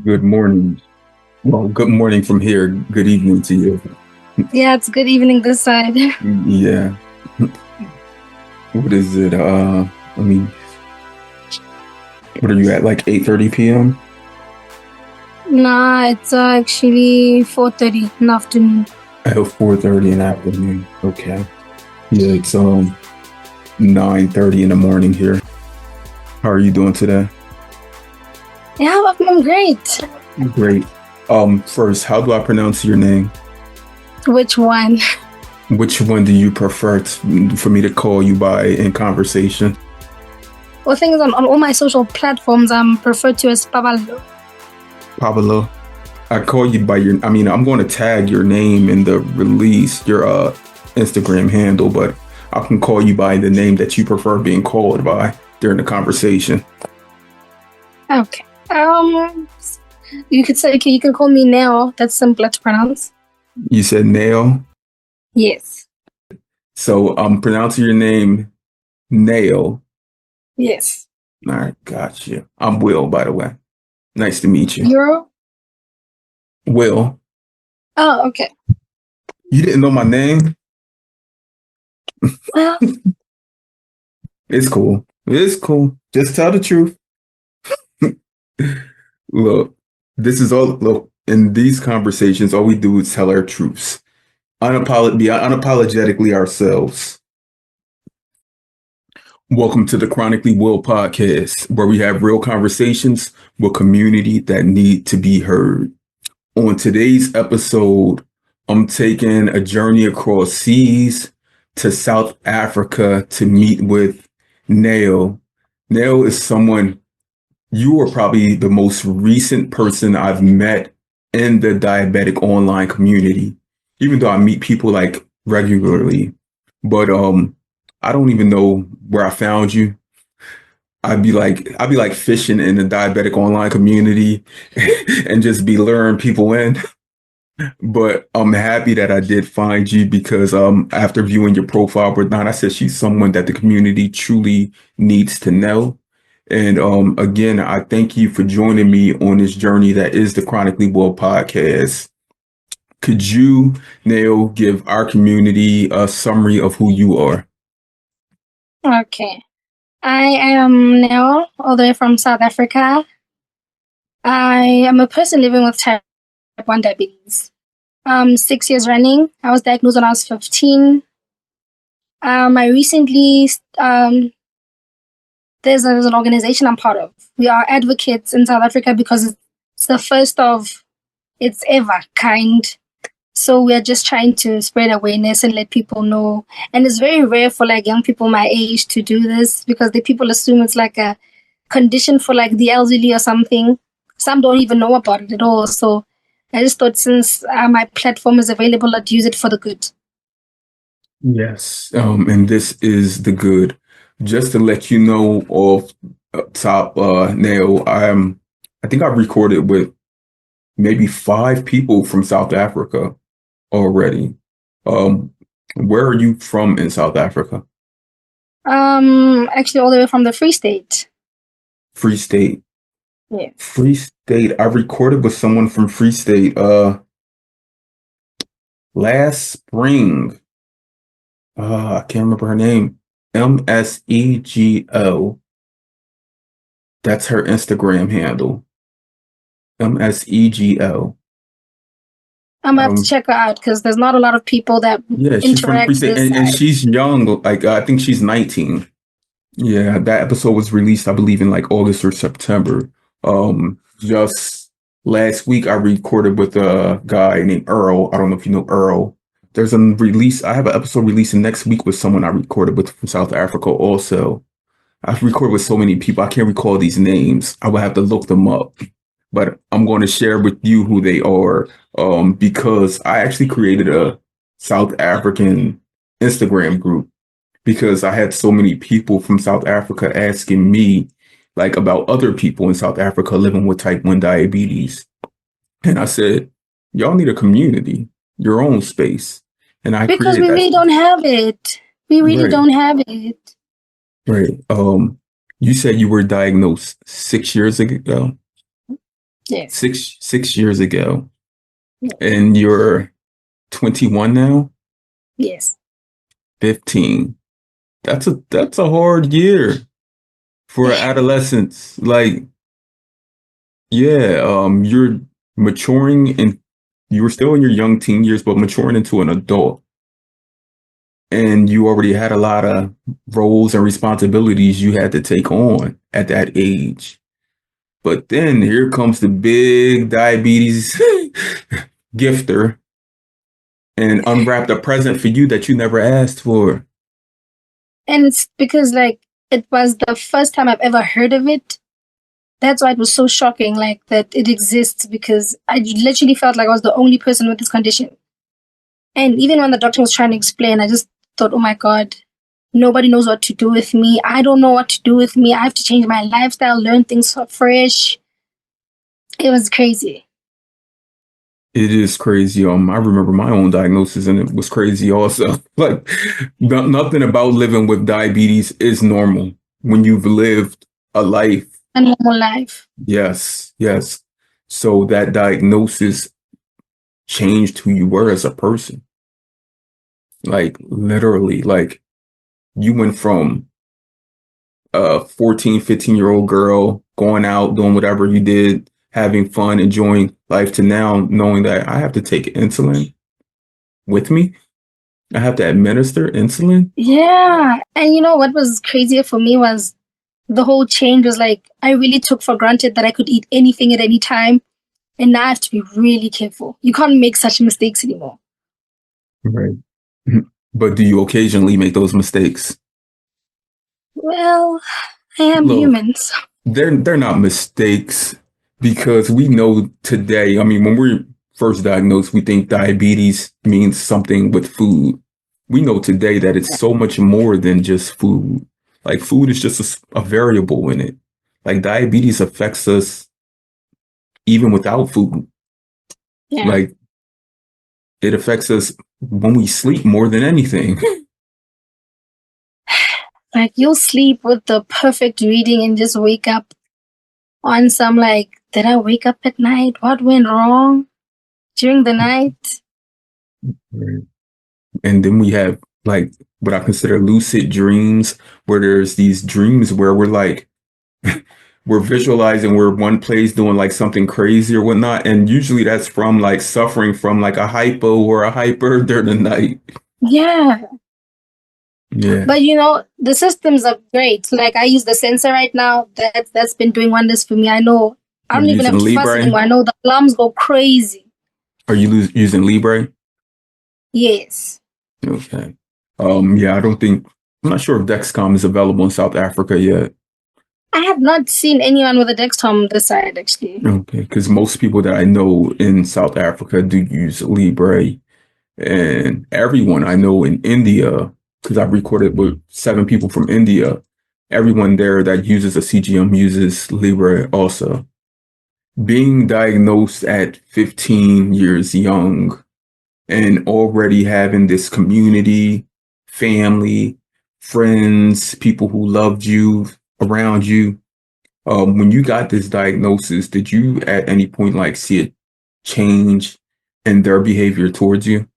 Good morning. Well, good morning from here. Good evening to you. Yeah, it's good evening this side. Yeah. What is it? I mean, what are you at? Like 8:30 p.m.? Nah, it's actually 4:30 in the afternoon. At 4:30 in the afternoon. Okay. Yeah, it's 9:30 in the morning here. How are you doing today? Yeah, I'm great. Great. First, how do I pronounce your name? Which one? Which one do you prefer for me to call you by in conversation? Well, thing is, on all my social platforms, I'm referred to as Pablo. Pablo. I call you by your, I'm going to tag your name in the release, your Instagram handle, but I can call you by the name that you prefer being called by during the conversation. Okay. You could say, okay, you can call me Nell. That's simpler to pronounce. You said Nail. Yes. So I'm pronouncing your name Nail. Yes. All right, got you. I'm Will, by the way. Nice to meet you. Euro? Will, Oh, okay. you didn't know my name? Well, It's cool. It's cool. Just tell the truth. Look, look, in these conversations, all we do is tell our truths. Be unapologetically ourselves. Welcome to the Chronically Will podcast, where we have real conversations with community that need to be heard. On today's episode, I'm taking a journey across seas to South Africa to meet with Nail. Nail is someone you are probably the most recent person I've met in the diabetic online community, even though I meet people like regularly. But I don't even know where I found you. I'd be like fishing in the diabetic online community and just be luring people in. But I'm happy that I did find you because after viewing your profile, Bernard, I said she's someone that the community truly needs to know. And again, I thank you for joining me on this journey that is the Chronically Well podcast. Could you, Nail, give our community a summary of who you are? okay. I am Nell, all the way from South Africa. I am a person living with type 1 diabetes. 6 years running. I was diagnosed when I was 15. I recently, there's an organization I'm part of. We are advocates in South Africa because it's the first of its ever kind. So we're just trying to spread awareness and let people know. And it's very rare for like young people my age to do this because the people assume it's like a condition for like the elderly or something. Some don't even know about it at all. So I just thought since my platform is available, I'd use it for the good. Yes, and this is the good. Just to let you know off top, Nail, I think I've recorded with maybe 5 people from South Africa already. Um, where are you from in South Africa? Actually all the way from the Free State. Free State. Yeah. Free State. I recorded with someone from Free State last spring. I can't remember her name. MSEGO. That's her Instagram handle. MSEGO. I'm gonna have to check her out because there's not a lot of people that Yeah, she's from Free interact State, this and side. she's young. Like I think she's 19. Yeah, that episode was released, I believe, in like August or September. Just last week, I recorded with a guy named Earl. I don't know if you know Earl. There's a release. I have an episode releasing next week with someone I recorded with from South Africa. Also, I've recorded with so many people. I can't recall these names. I will have to look them up. But I'm going to share with you who they are because I actually created a South African Instagram group because I had so many people from South Africa asking me like about other people in South Africa living with type 1 diabetes. And I said, y'all need a community, your own space. And I Because created we that really don't space. have it. We really Right, don't have it. right. You said you were diagnosed 6 years ago. Yes. 6 years ago, Yeah. and you're 21 now, Yes. 15. That's a hard year for adolescence. Like, yeah, you're maturing, and you were still in your young teen years, but maturing into an adult. And you already had a lot of roles and responsibilities you had to take on at that age. But then here comes the big diabetes gifter and unwrapped a present for you that you never asked for. And it's because like it was the first time I've ever heard of it. That's why it was so shocking, like that it exists, because I literally felt like I was the only person with this condition. And even when the doctor was trying to explain, I just thought, oh my God, nobody knows what to do with me. I don't know what to do with me. I have to change my lifestyle, learn things so fresh. It was crazy. It is crazy. I remember my own diagnosis, and it was crazy also. Like, nothing about living with diabetes is normal when you've lived a life. A normal life. Yes, yes. So that diagnosis changed who you were as a person. Like, literally, like, you went from a 14, 15-year-old girl going out, doing whatever you did, having fun, enjoying life, to now knowing that I have to take insulin with me. I have to administer insulin. Yeah. And you know what was crazier for me was the whole change was like I really took for granted that I could eat anything at any time. And now I have to be really careful. You can't make such mistakes anymore. Right. But do you occasionally make those mistakes? Well, I am Look, human. So. they're not mistakes, because we know today, I mean, when we're first diagnosed, we think diabetes means something with food. We know today that it's so much more than just food. Like, food is just a variable in it. Like, diabetes affects us even without food. Yeah. Like, it affects us when we sleep more than anything. Like you'll sleep with the perfect reading and just wake up on some like, did I wake up at night? What went wrong during the night? Right. And then we have like what I consider lucid dreams, where there's these dreams where we're like, we're visualizing we're one place doing like something crazy or whatnot. And usually that's from like suffering from like a hypo or a hyper during the night. Yeah. Yeah. But you know, the systems are great. Like I use the sensor right now. That's been doing wonders for me. I know I Are don't you even have using to fuss Libre? anymore. I know the alarms go crazy. Are you using Libre? Yes. Okay. Yeah, I'm not sure if Dexcom is available in South Africa yet. I have not seen anyone with a Dexcom this side actually. Okay, because most people that I know in South Africa do use Libre. And everyone I know in India, because I've recorded with 7 people from India, everyone there that uses a CGM uses Libre also. Being diagnosed at 15 years young and already having this community, family, friends, people who loved you around you. When you got this diagnosis, did you at any point like see a change in their behavior towards you?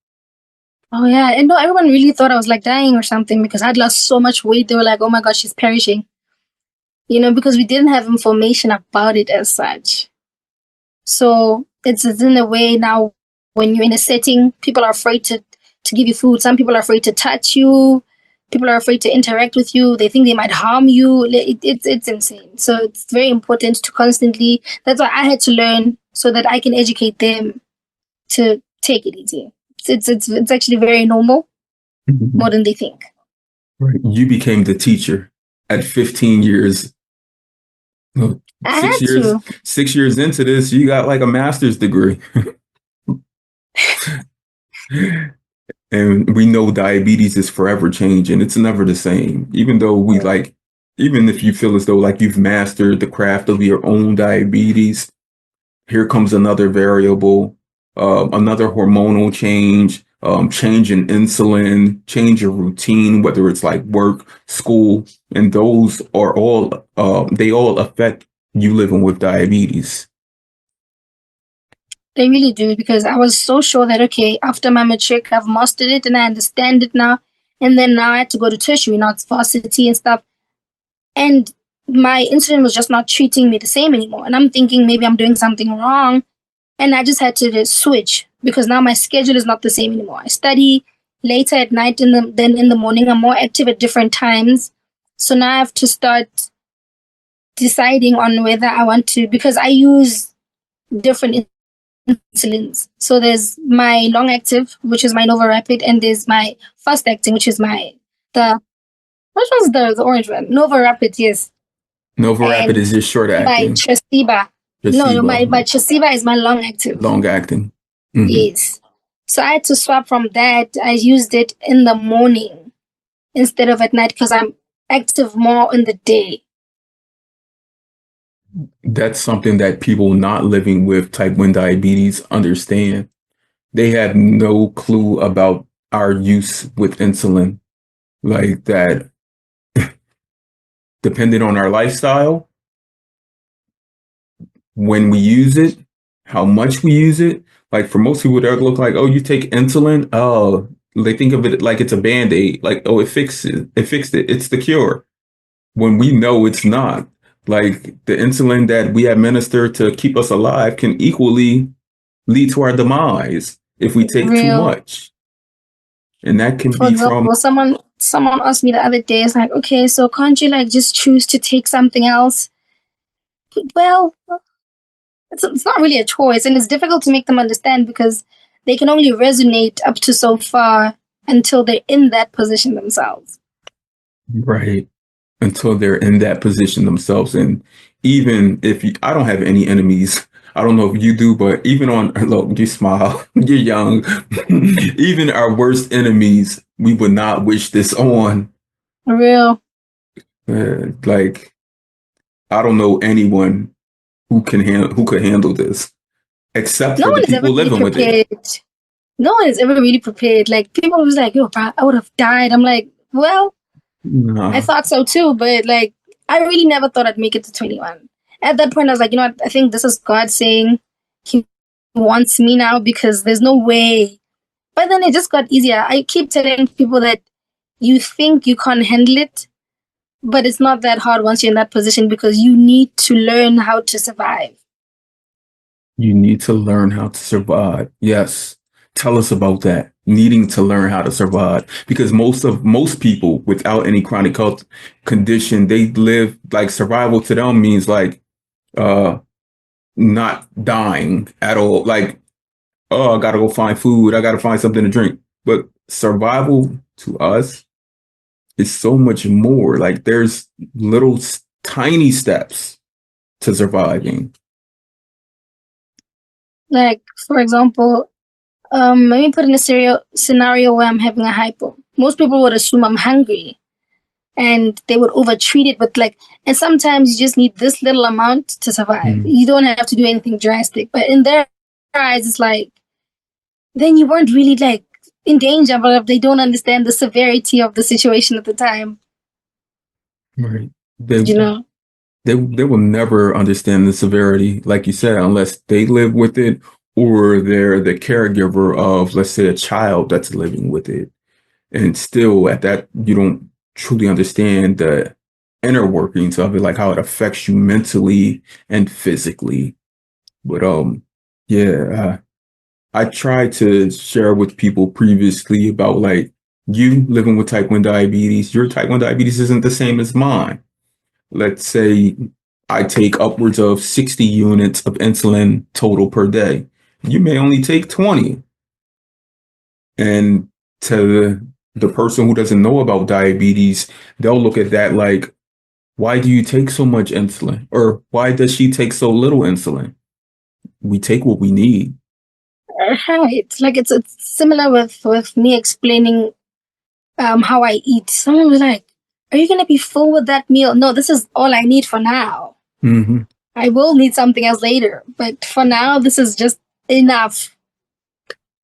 Oh yeah. And no, everyone really thought I was like dying or something because I'd lost so much weight. They were like, oh my gosh, she's perishing. You know, because we didn't have information about it as such. So it's in a way now when you're in a setting, people are afraid to give you food. Some people are afraid to touch you. People are afraid to interact with you. They think they might harm you. It's insane. So it's very important to constantly. That's why I had to learn so that I can educate them to take it easy. It's actually very normal, more than they think. Right. You became the teacher at 15 years. No, I six had years, to. 6 years into this, you got like a master's degree. And we know diabetes is forever changing. It's never the same. Even though even if you feel as though like you've mastered the craft of your own diabetes, here comes another variable, another hormonal change, change in insulin, change your routine, whether it's like work, school, and those are all, they all affect you living with diabetes. They really do, because I was so sure that, okay, after my matric, I've mastered it and I understand it now. And then now I had to go to tertiary, not varsity and stuff. And my insulin was just not treating me the same anymore. And I'm thinking maybe I'm doing something wrong. And I just had to just switch, because now my schedule is not the same anymore. I study later at night than in the morning. I'm more active at different times. So now I have to start deciding on whether I want to, because I use different insulins. So there's my long active, which is my Nova Rapid, and there's my fast acting, which is the which one's the orange one? Nova Rapid, yes. Nova Rapid And is your short my acting. Tresiba. No, my Placebo, Tresiba is my long active. long acting. Mhm. Yes. So I had to swap from that. I used it in the morning instead of at night, because I'm active more in the day. That's something that people not living with type 1 diabetes understand. They have no clue about our use with insulin. Like that, depending on our lifestyle, when we use it, how much we use it. Like for most people, that look like, oh, you take insulin. Oh, they think of it like it's a band-aid. Like, oh, it fixed it. It fixed it. It's the cure. When we know it's not. Like the insulin that we administer to keep us alive can equally lead to our demise if we take too Real. much. And that can For be from, example, someone asked me the other day, it's like, okay, so can't you like just choose to take something else? Well, it's not really a choice, and it's difficult to make them understand, because they can only resonate up to so far until they're in that position themselves. right, until they're in that position themselves. And even if you, I don't have any enemies, I don't know if you do, but even on, look, you smile, you're young, even our worst enemies, we would not wish this on. Real. Like, I don't know anyone who could handle this, except No for the one is ever people really living with it. prepared. No one is ever really prepared. Like, people was like, yo, bro, I would have died. I'm like, well, I No. thought so too, but like, I really never thought I'd make it to 21. At that point, I was like, you know what? I think this is God saying He wants me now, because there's no way. But then it just got easier. I keep telling people that you think you can't handle it, but it's not that hard once you're in that position, because you need to learn how to survive. You need to learn how to survive. Yes. Tell us about that. Needing to learn how to survive, because most people without any chronic health condition, they live like survival to them means like uh not dying at all. Like, oh, I gotta go find food, I gotta find something to drink. But survival to us is so much more. Like there's little tiny steps to surviving. Like, for example, let me put in a scenario where I'm having a hypo. Most people would assume I'm hungry, and they would overtreat it with like, and sometimes you just need this little amount to survive. You don't have to do anything drastic. But in their eyes, it's like, then you weren't really like in danger, but they don't understand the severity of the situation at the time. Right. They You know? they will never understand the severity, like you said, unless they live with it or they're the caregiver of, let's say, a child that's living with it. And still at that, you don't truly understand the inner workings of it, like how it affects you mentally and physically. But yeah, I tried to share with people previously about like you living with type 1 diabetes. Your type 1 diabetes isn't the same as mine. Let's say I take upwards of 60 units of insulin total per day. You may only take 20. And to the person who doesn't know about diabetes, they'll look at that like, why do you take so much insulin? Or why does she take so little insulin? We take what we need. Right. Like, it's similar with me explaining how I eat. Someone was like, are you gonna be full with that meal? No, this is all I need for now. Mm-hmm. I will need something else later, but for now, this is just enough.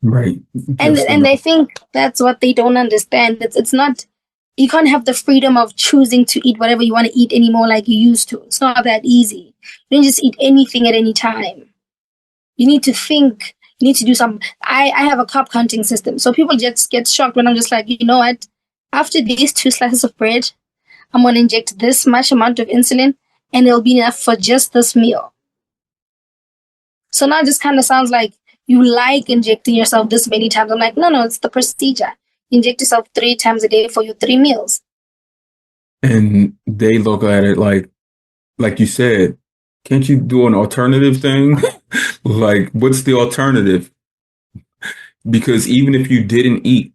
Right. And I think that's what they don't understand. It's not, you can't have the freedom of choosing to eat whatever you want to eat anymore like you used to. It's not that easy. You don't just eat anything at any time. You need to think. You need to do some. I have a carb counting system. So people just get shocked when I'm just like, you know what? After these 2 slices of bread, I'm going to inject this much amount of insulin and it'll be enough for just this meal. So now it just kind of sounds like you like injecting yourself this many times. I'm like, no, it's the procedure. You inject yourself 3 times a day for your 3 meals. And they look at it like you said, can't you do an alternative thing? Like, what's the alternative? Because even if you didn't eat,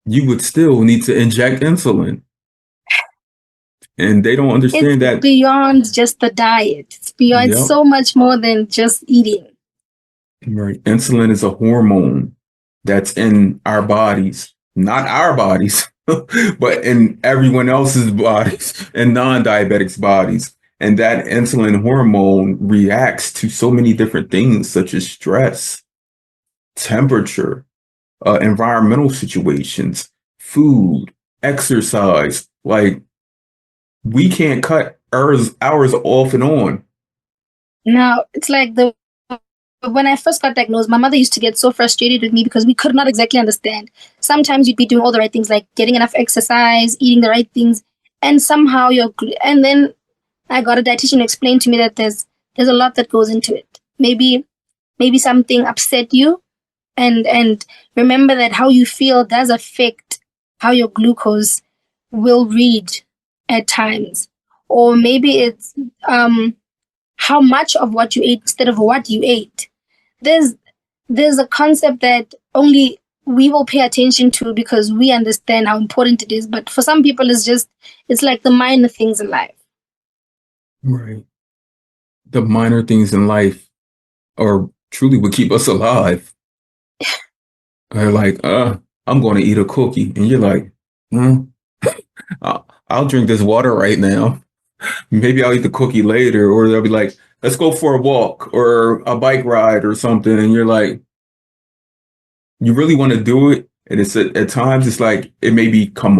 you would still need to inject insulin. And they don't understand It's that. beyond just the diet. It's beyond Yep. so much more than just eating. Right. Insulin is a hormone that's in our bodies, not our bodies, but in everyone else's bodies and non-diabetics' bodies. And that insulin hormone reacts to so many different things, such as stress, temperature, environmental situations, food, exercise. Like, we can't cut hours off and on. Now, it's like when I first got diagnosed, my mother used to get so frustrated with me because we could not exactly understand. Sometimes you'd be doing all the right things, like getting enough exercise, eating the right things, and somehow and then I got a dietitian to explain to me that there's a lot that goes into it. Maybe something upset you, and remember that how you feel does affect how your glucose will read at times. Or maybe it's how much of what you ate instead of what you ate. There's a concept that only we will pay attention to because we understand how important it is. But for some people, it's like the minor things in life. Right. The minor things in life are truly what keep us alive. They're like, I'm going to eat a cookie. And you're like, I'll drink this water right now. Maybe I'll eat the cookie later. Or they'll be like, let's go for a walk or a bike ride or something. And you're like, you really want to do it? And it's at times it's like it may become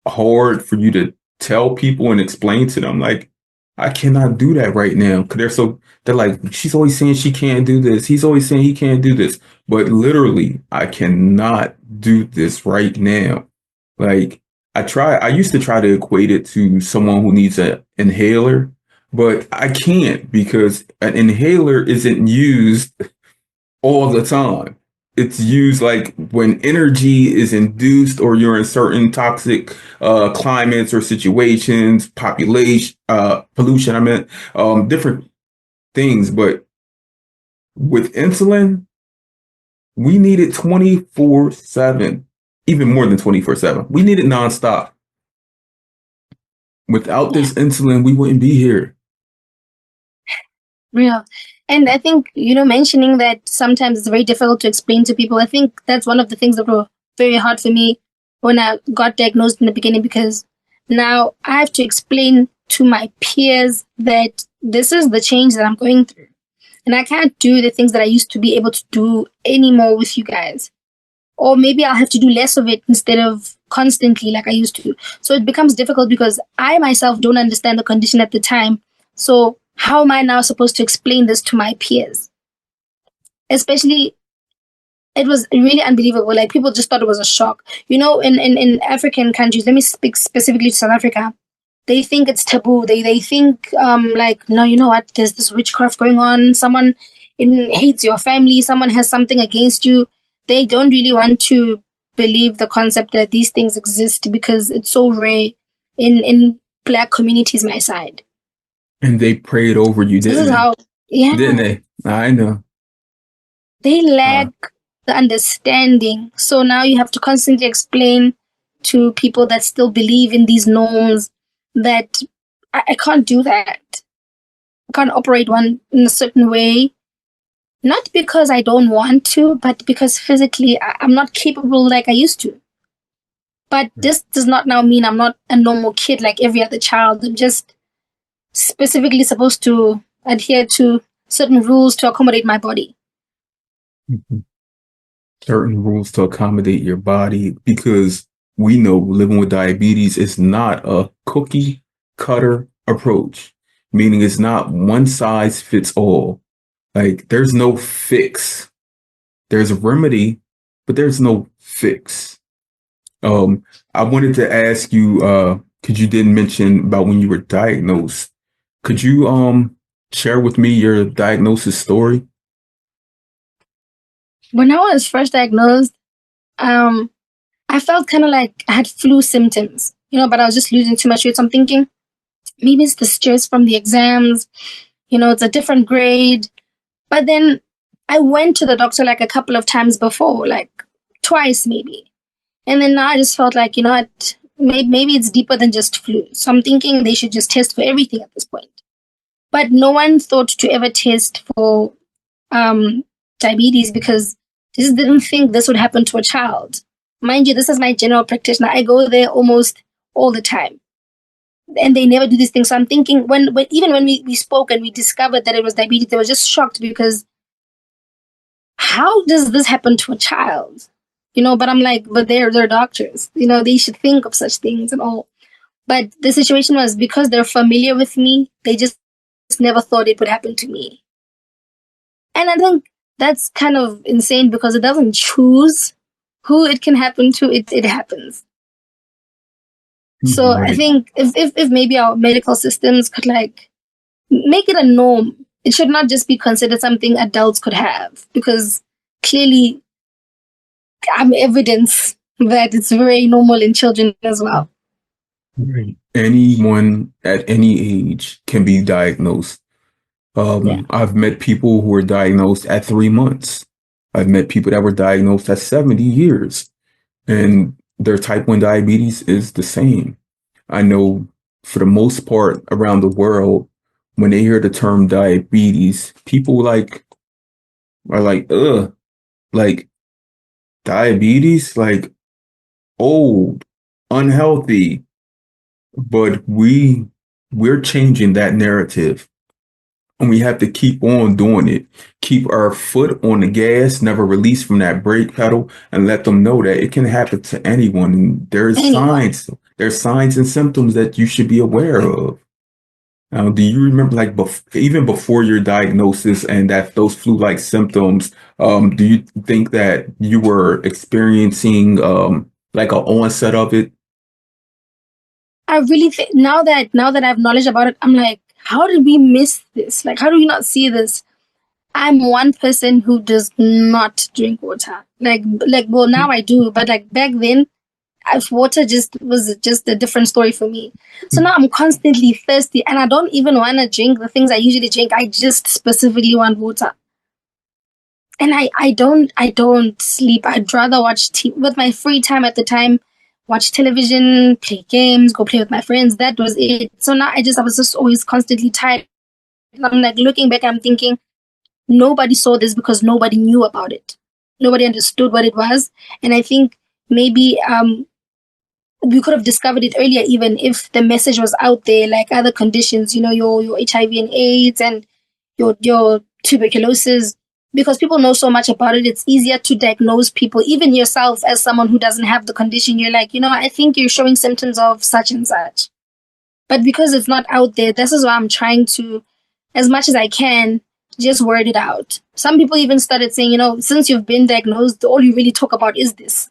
hard for you to tell people and explain to them. Like, I cannot do that right now because they're like, she's always saying she can't do this. He's always saying he can't do this. But literally, I cannot do this right now. Like, I used to try to equate it to someone who needs an inhaler, but I can't because an inhaler isn't used all the time. It's used like when energy is induced or you're in certain toxic climates or situations, pollution, I meant different things. But with insulin, we need it 24/7, even more than 24/7. We need it nonstop. Without this insulin, we wouldn't be here. Real. And I think, mentioning that sometimes it's very difficult to explain to people. I think that's one of the things that were very hard for me when I got diagnosed in the beginning, because now I have to explain to my peers that this is the change that I'm going through. And I can't do the things that I used to be able to do anymore with you guys. Or maybe I'll have to do less of it instead of constantly like I used to. So it becomes difficult because I myself don't understand the condition at the time. So how am I now supposed to explain this to my peers? Especially, it was really unbelievable. Like, people just thought it was a shock. In African countries, let me speak specifically to South Africa, they think it's taboo. They think, like, no, you know what? There's this witchcraft going on. Someone hates your family. Someone has something against you. They don't really want to believe the concept that these things exist because it's so rare in Black communities, my side. And they prayed over you, This didn't is they? how, yeah, Didn't they? I know. they lack the understanding. So now you have to constantly explain to people that still believe in these norms that I can't do that. I can't operate one in a certain way. Not because I don't want to, but because physically I'm not capable like I used to. But this does not now mean I'm not a normal kid like every other child. I'm just specifically supposed to adhere to certain rules to accommodate my body. Mhm. Certain rules to accommodate your body, because we know living with diabetes is not a cookie cutter approach, meaning it's not one size fits all. Like there's no fix. There's a remedy, but there's no fix. I wanted to ask you, because you didn't mention about when you were diagnosed. Could you share with me your diagnosis story? When I was first diagnosed, um, I felt kind of like I had flu symptoms, but I was just losing too much weight. So I'm thinking maybe it's the stress from the exams, it's a different grade. But then I went to the doctor like a couple of times before, like twice maybe. And then now I just felt like, what, maybe it's deeper than just flu. So I'm thinking they should just test for everything at this point. But no one thought to ever test for um, diabetes because they just didn't think this would happen to a child. Mind you, this is my general practitioner. I go there almost all the time. And they never do these things. So I'm thinking even when we spoke and we discovered that it was diabetes, they were just shocked because how does this happen to a child? But I'm like, but they're doctors. They should think of such things and all. But the situation was because they're familiar with me, they just never thought it would happen to me. And I think that's kind of insane because it doesn't choose who it can happen to, it happens. So I Right. think if maybe our medical systems could like make it a norm, it should not just be considered something adults could have because clearly I'm evidence that it's very normal in children as well. Right. Anyone at any age can be diagnosed. Yeah. I've met people who were diagnosed at 3 months. I've met people that were diagnosed at 70 years, and their type 1 diabetes is the same. I know for the most part around the world, when they hear the term diabetes, people are like, ugh, like diabetes, like old, unhealthy. But we're changing that narrative. And we have to keep on doing it. Keep our foot on the gas, never release from that brake pedal, and let them know that it can happen to anyone. And Anyone. there's signs and symptoms that you should be aware of. Now, do you remember, like, even before your diagnosis and that those flu-like symptoms, do you think that you were experiencing like an onset of it? I really think now that I have knowledge about it, I'm like, how did we miss this? Like, how do we not see this? I'm one person who does not drink water. Well, now I do, but like back then, water just was just a different story for me. So now I'm constantly thirsty, and I don't even want to drink the things I usually drink. I just specifically want water, and I don't sleep. I'd rather watch with my free time at the time, watch television, play games, go play with my friends. That was it. So now I was just always constantly tired. And I'm like looking back, I'm thinking nobody saw this because nobody knew about it. Nobody understood what it was. And I think maybe we could have discovered it earlier even if the message was out there, like other conditions, your HIV and AIDS and your tuberculosis. Because people know so much about it, it's easier to diagnose people, even yourself as someone who doesn't have the condition. You're like, I think you're showing symptoms of such and such. But because it's not out there, this is why I'm trying to, as much as I can, just word it out. Some people even started saying, since you've been diagnosed, all you really talk about is this.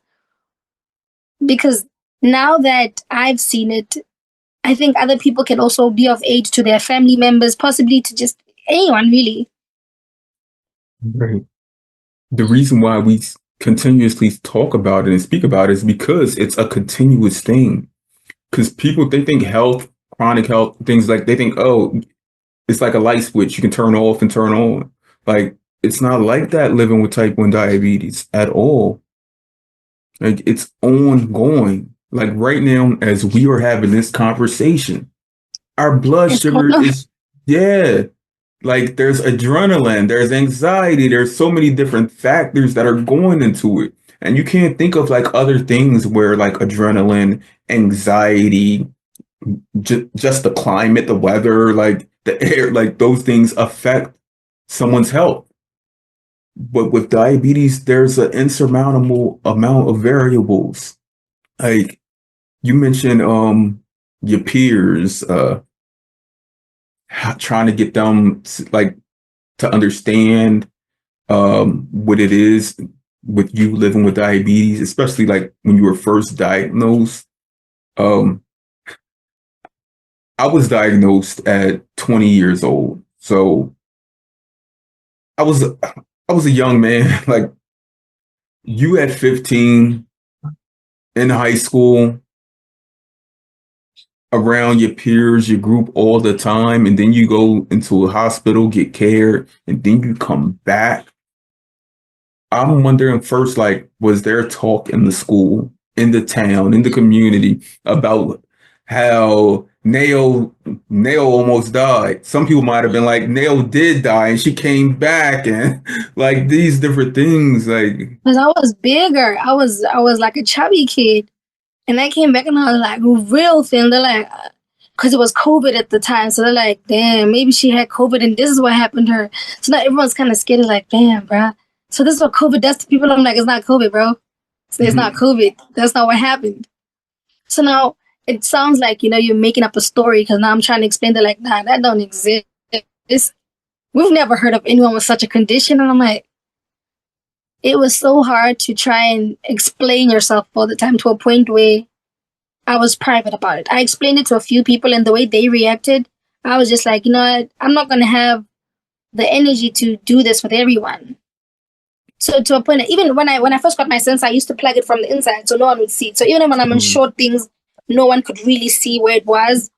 Because now that I've seen it, I think other people can also be of aid to their family members, possibly to just anyone really. Right. The reason why we continuously talk about it and speak about it is because it's a continuous thing. Because people, they think health, chronic health, things like they think, oh, it's like a light switch you can turn off and turn on. Like it's not like that living with type 1 diabetes at all. Like it's ongoing. Like right now, as we are having this conversation, our blood It's sugar going is, yeah, like there's adrenaline, there's anxiety, there's so many different factors that are going into it. And you can't think of like other things where like adrenaline, anxiety, just the climate, the weather, like the air, like those things affect someone's health. But with diabetes, there's an insurmountable amount of variables. Like you mentioned, your peers, trying to get them like to understand what it is with you living with diabetes, especially like when you were first diagnosed. Um, I was diagnosed at 20 years old, so I was I was a young man. Like you at 15 in high school, around your peers, your group all the time, and then you go into a hospital, get care, and then you come back. I'm wondering first, like, was there talk in the school, in the town, in the community about how Nail almost died? Some people might have been like, Nail did die and she came back, and like these different things. Like, Because I was bigger. I was like a chubby kid. And I came back and I was like real thin. They're like, because it was COVID at the time. So they're like, damn, maybe she had COVID and this is what happened to her. So now everyone's kind of scared. Like, damn, bro. So this is what COVID does to people. I'm like, it's not COVID, bro. It's not COVID. That's not what happened. So now it sounds like, you're making up a story because now I'm trying to explain that, like, nah, that don't exist. We've never heard of anyone with such a condition. And I'm like, it was so hard to try and explain yourself all the time to a point where I was private about it. I explained it to a few people and the way they reacted, I was just like, you know what? I'm not going to have the energy to do this with everyone. So to a point, even when I first got my sensor, I used to plug it from the inside so no one would see it. So even when I'm in short things, no one could really see where it was.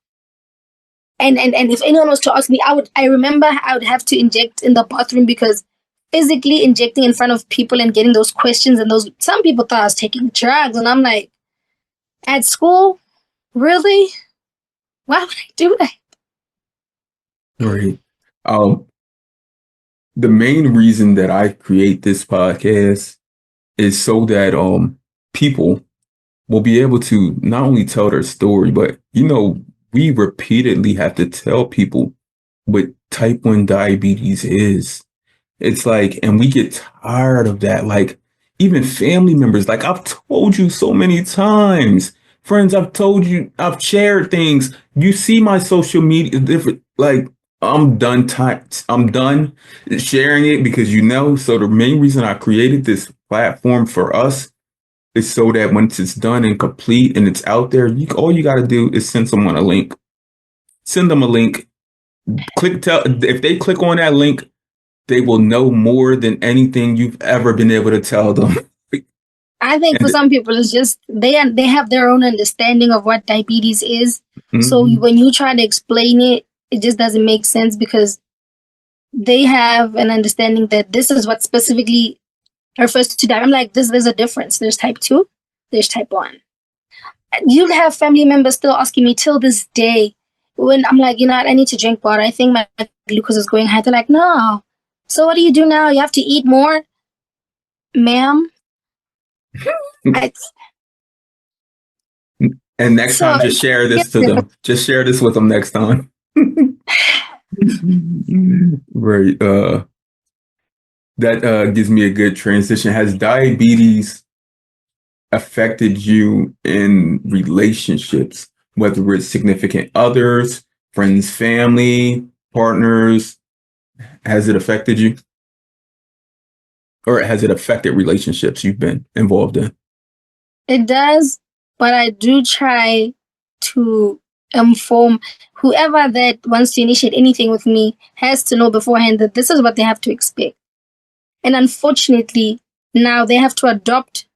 And if anyone was to ask me, I remember I would have to inject in the bathroom because physically injecting in front of people and getting those questions and some people thought I was taking drugs. And I'm like, at school? Really? Why would I do that? right. The main reason that I create this podcast is so that people will be able to not only tell their story, but we repeatedly have to tell people what type 1 diabetes is. It's like, and we get tired of that. Like, even family members, like I've told you so many times, friends, I've told you, I've shared things. You see my social media, different, like, I'm done. I'm done sharing it because So the main reason I created this platform for us is so that once it's done and complete and it's out there, all you got to do is send someone a link. Send them a link. If they click on that link, they will know more than anything you've ever been able to tell them. I think for some people, it's just they have their own understanding of what diabetes is. So when you try to explain it, it just doesn't make sense because they have an understanding that this is what specifically refers to diabetes. I'm like, there's a difference. There's type 2, there's type 1. You have family members still asking me till this day when I'm like, I need to drink water. I think my glucose is going high. They're like, no. So what do you do now? You have to eat more? Ma'am? And next time, just share this to them. Just share this with them next time. Right. That gives me a good transition. Has diabetes affected you in relationships, whether it's significant others, friends, family, partners? Has it affected you? Or has it affected relationships you've been involved in? It does, but I do try to inform whoever that wants to initiate anything with me has to know beforehand that this is what they have to expect. And unfortunately, now they have to adopt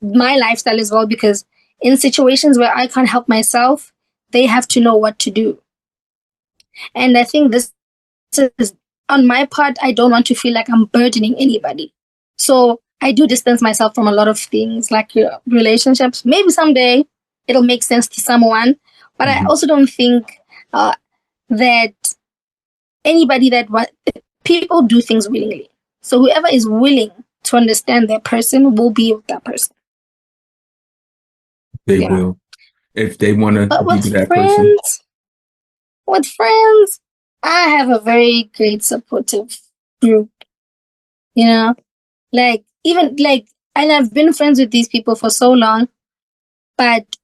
my lifestyle as well because in situations where I can't help myself, they have to know what to do. And I think this is, on my part, I don't want to feel like I'm burdening anybody. So I do distance myself from a lot of things like relationships. Maybe someday it'll make sense to someone, but I also don't think that people do things willingly. So whoever is willing to understand that person will be with that person. They will. If they want to be with that person. With friends, I have a very great supportive group. And I've been friends with these people for so long, but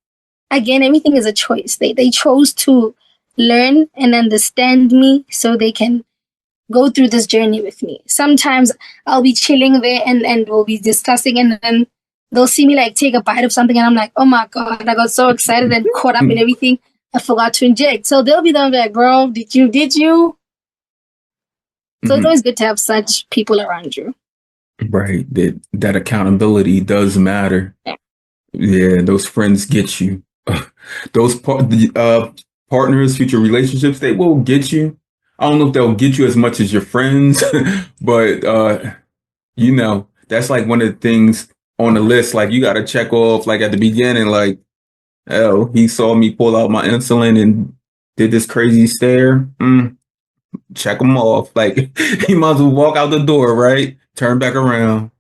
again, everything is a choice. They chose to learn and understand me so they can go through this journey with me. Sometimes I'll be chilling there and we'll be discussing, and then they'll see me like take a bite of something, and I'm like, oh my God, I got so excited and caught up in everything. I forgot to inject. So they'll be there like, bro, did you? So it's always good to have such people around you. Right. That accountability does matter. Yeah, those friends get you. Those partners, future relationships, they will get you. I don't know if they'll get you as much as your friends, but that's like one of the things on the list. Like you got to check off, like at the beginning, like, oh, he saw me pull out my insulin and did this crazy stare. Check him off. Like he might as well walk out the door, right? Turn back around.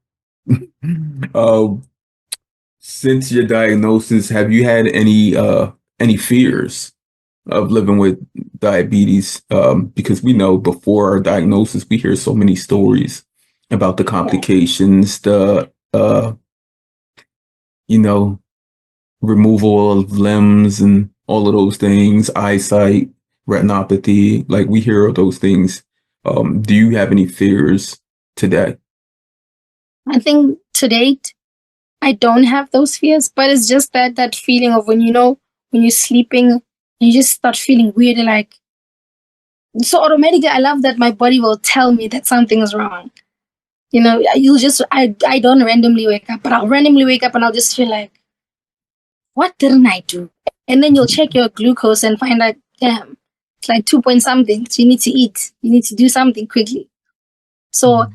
uh, since your diagnosis, have you had any fears of living with diabetes? Because we know before our diagnosis, we hear so many stories about the complications, the you know, removal of limbs and all of those things, eyesight, retinopathy. Like we hear of those things. Do you have any fears today? I think to date, I don't have those fears, but it's just that feeling of when you're sleeping, you just start feeling weird and like, so automatically I love that my body will tell me that something is wrong. I don't randomly wake up, but I'll randomly wake up and I'll just feel like, what didn't I do? And then you'll check your glucose and find out, damn, it's like 2 point something. So you need to eat. You need to do something quickly. So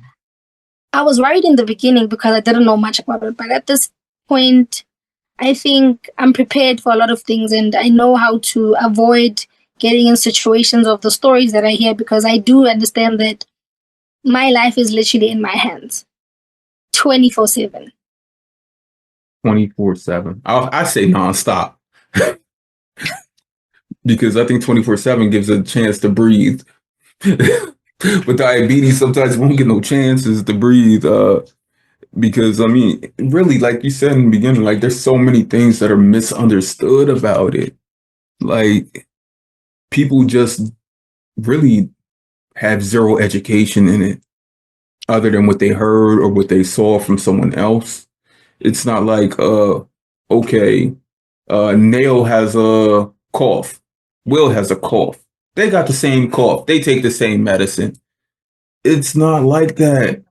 I was worried in the beginning because I didn't know much about it. But at this point, I think I'm prepared for a lot of things and I know how to avoid getting in situations of the stories that I hear, because I do understand that my life is literally in my hands 24/7. 24/7. I say nonstop because I think 24/7 gives a chance to breathe. With diabetes, sometimes you won't get no chances to breathe. Because I mean, really, like you said in the beginning, like there's so many things that are misunderstood about it. Like people just really have zero education in it, other than what they heard or what they saw from someone else. It's not like, okay, Nail has a cough, Will has a cough. They got the same cough. They take the same medicine. It's not like that.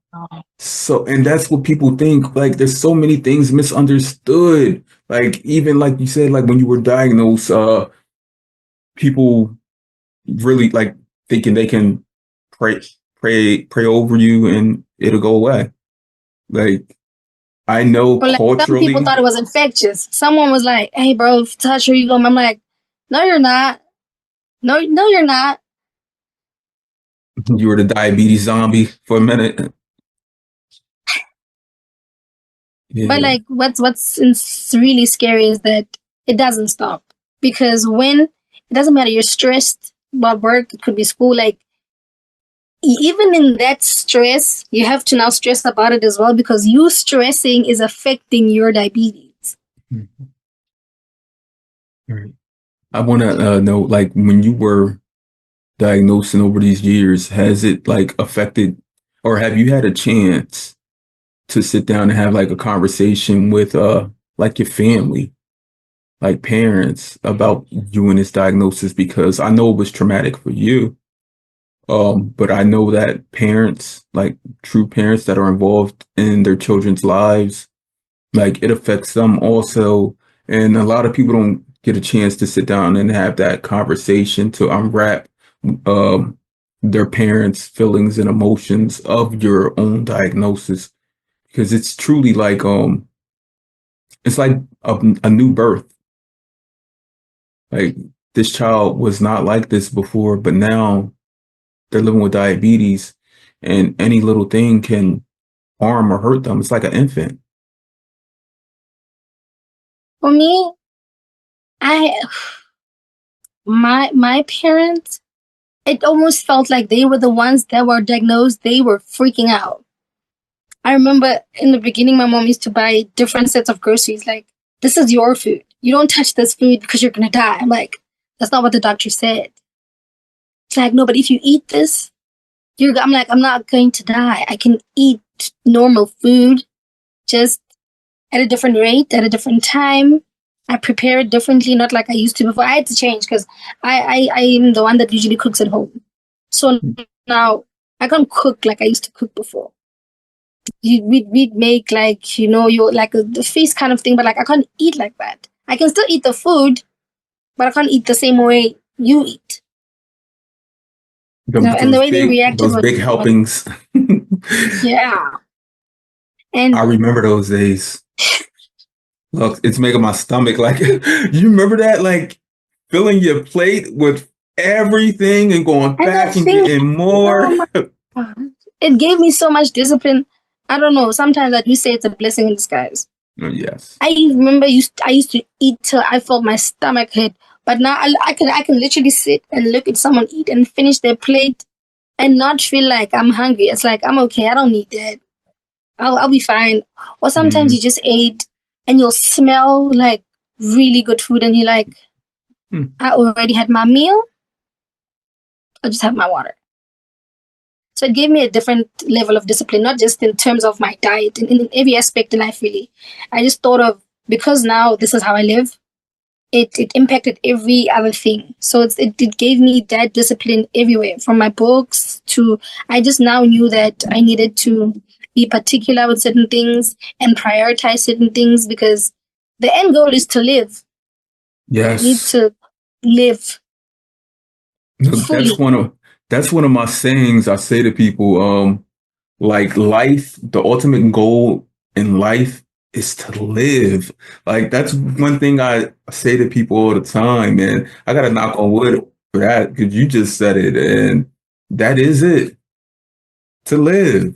So, and that's what people think. Like, there's so many things misunderstood. Like, even like you said, like when you were diagnosed, people really like thinking they can pray over you and it'll go away. Like, I know But like some people culturally, thought it was infectious. Someone was like, "Hey, bro, touch her, you go." I'm like, "No, you're not. No, you're not." you were the diabetes zombie for a minute. But Yeah. like, really scary is that it doesn't stop, because when it doesn't matter, you're stressed about work, it could be school. Like, even in that stress, you have to now stress about it as well, because you stressing is affecting your diabetes. Mhm. Right. I want to know, like, when you were diagnosing over these years, has it like affected, or have you had a chance to sit down and have like a conversation with like your family, like parents, about you and this diagnosis? Because I know it was traumatic for you. But I know that parents, like true parents that are involved in their children's lives, like it affects them also. And a lot of people don't get a chance to sit down and have that conversation to unwrap um, their parents' feelings and emotions of your own diagnosis, because it's truly like it's like a new birth. Like this child was not like this before, but now they're living with diabetes, and any little thing can harm or hurt them. It's like an infant. For me, I my parents, it almost felt like they were the ones that were diagnosed. They were freaking out. I remember in the beginning, my mom used to buy different sets of groceries. Like, this is your food. You don't touch this food because you're gonna die. I'm like, that's not what the doctor said. It's like, no, but if you eat this, I'm like, I'm not going to die. I can eat normal food, just at a different rate, at a different time. I prepare it differently, not like I used to before. I had to change because I am the one that usually cooks at home. So now I can't cook like I used to cook before. We'd make like, you're like the feast kind of thing, but like I can't eat like that. I can still eat the food, but I can't eat the same way you eat. And the way they reacted Those was, big helpings. yeah. And I remember those days. Look, it's making my stomach like, you remember that? Like filling your plate with everything and going back and getting more. It gave me so much discipline. I don't know. Sometimes I do say it's a blessing in disguise. Yes. I remember I used to eat till I felt my stomach hurt. But now I can literally sit and look at someone eat and finish their plate and not feel like I'm hungry. It's like, I'm okay. I don't need that. I'll be fine. Or sometimes you just ate and you'll smell like really good food and you're like, I already had my meal. I'll just have my water. So it gave me a different level of discipline, not just in terms of my diet, in every aspect in life, really. I just thought of, because now this is how I live, it impacted every other thing. So it gave me that discipline everywhere, from my books to, I just now knew that I needed to be particular with certain things and prioritize certain things, because the end goal is to live. Yes. I need to live fully. That's one of my sayings I say to people. Like life, the ultimate goal in life is to live. Like that's one thing I say to people all the time, man. I gotta knock on wood for that because you just said it, and that is it. To live,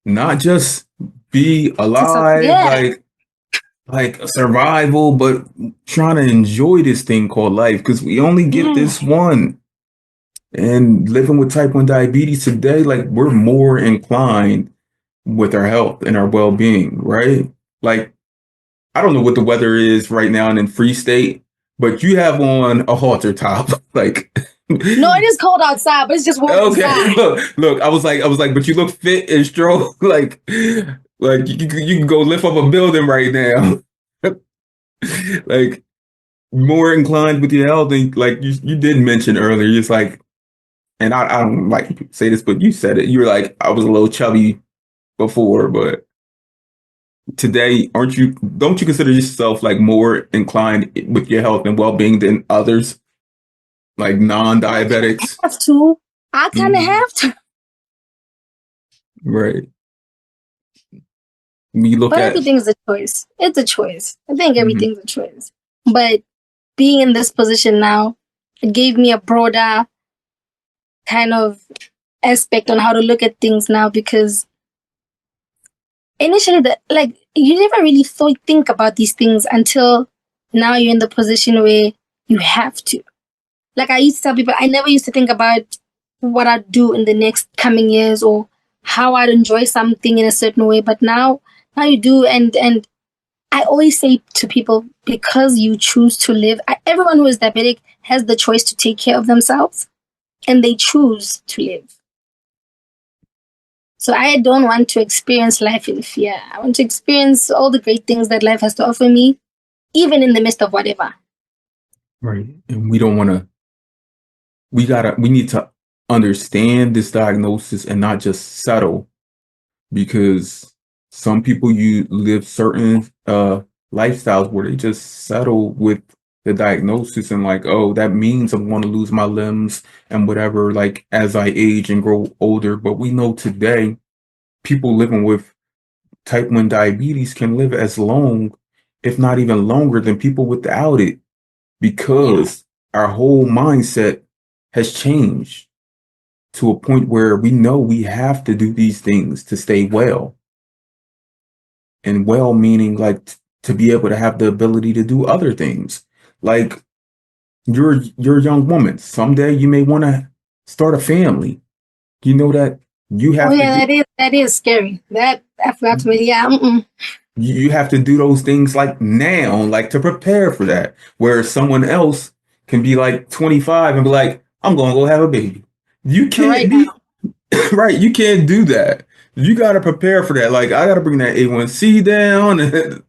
not just be alive, Yeah. like survival, but trying to enjoy this thing called life because we only get this one. And living with type 1 diabetes today, like we're more inclined with our health and our well-being, right? Like, I don't know what the weather is right now in Free State, but you have on a halter top. Like, no, it is cold outside, but it's just warm inside. Look, I was like, but you look fit and strong. Like you can go lift up a building right now. Like, more inclined with your health. And like you did mention earlier, it's like, and I don't like to say this, but you said it. You were like, I was a little chubby before, but today, don't you consider yourself like more inclined with your health and well-being than others, like non-diabetics? I have to. I kind of have to. Right. But everything is a choice. It's a choice. I think everything's a choice. But being in this position now, it gave me a broader kind of aspect on how to look at things now, because initially, you never really think about these things until now you're in the position where you have to. Like I used to tell people, I never used to think about what I'd do in the next coming years or how I'd enjoy something in a certain way. But now you do. And I always say to people, because you choose to live, everyone who is diabetic has the choice to take care of themselves, and they choose to live. So I don't want to experience life in fear. I want to experience all the great things that life has to offer me, even in the midst of whatever. Right. And we don't want to, we need to understand this diagnosis and not just settle, because some people, you live certain lifestyles where they just settle with the diagnosis and like, oh, that means I'm going to lose my limbs and whatever, like as I age and grow older. But we know today people living with type 1 diabetes can live as long, if not even longer, than people without it, because our whole mindset has changed to a point where we know we have to do these things to stay well. And well meaning like to be able to have the ability to do other things. Like you're a young woman. Someday you may want to start a family. You know that you have that is scary. That I forgot to you have to do those things like now, like to prepare for that. Where someone else can be like 25 and be like, I'm gonna go have a baby. You can't Right, you can't do that. You got to prepare for that. Like, I got to bring that A1C down. And,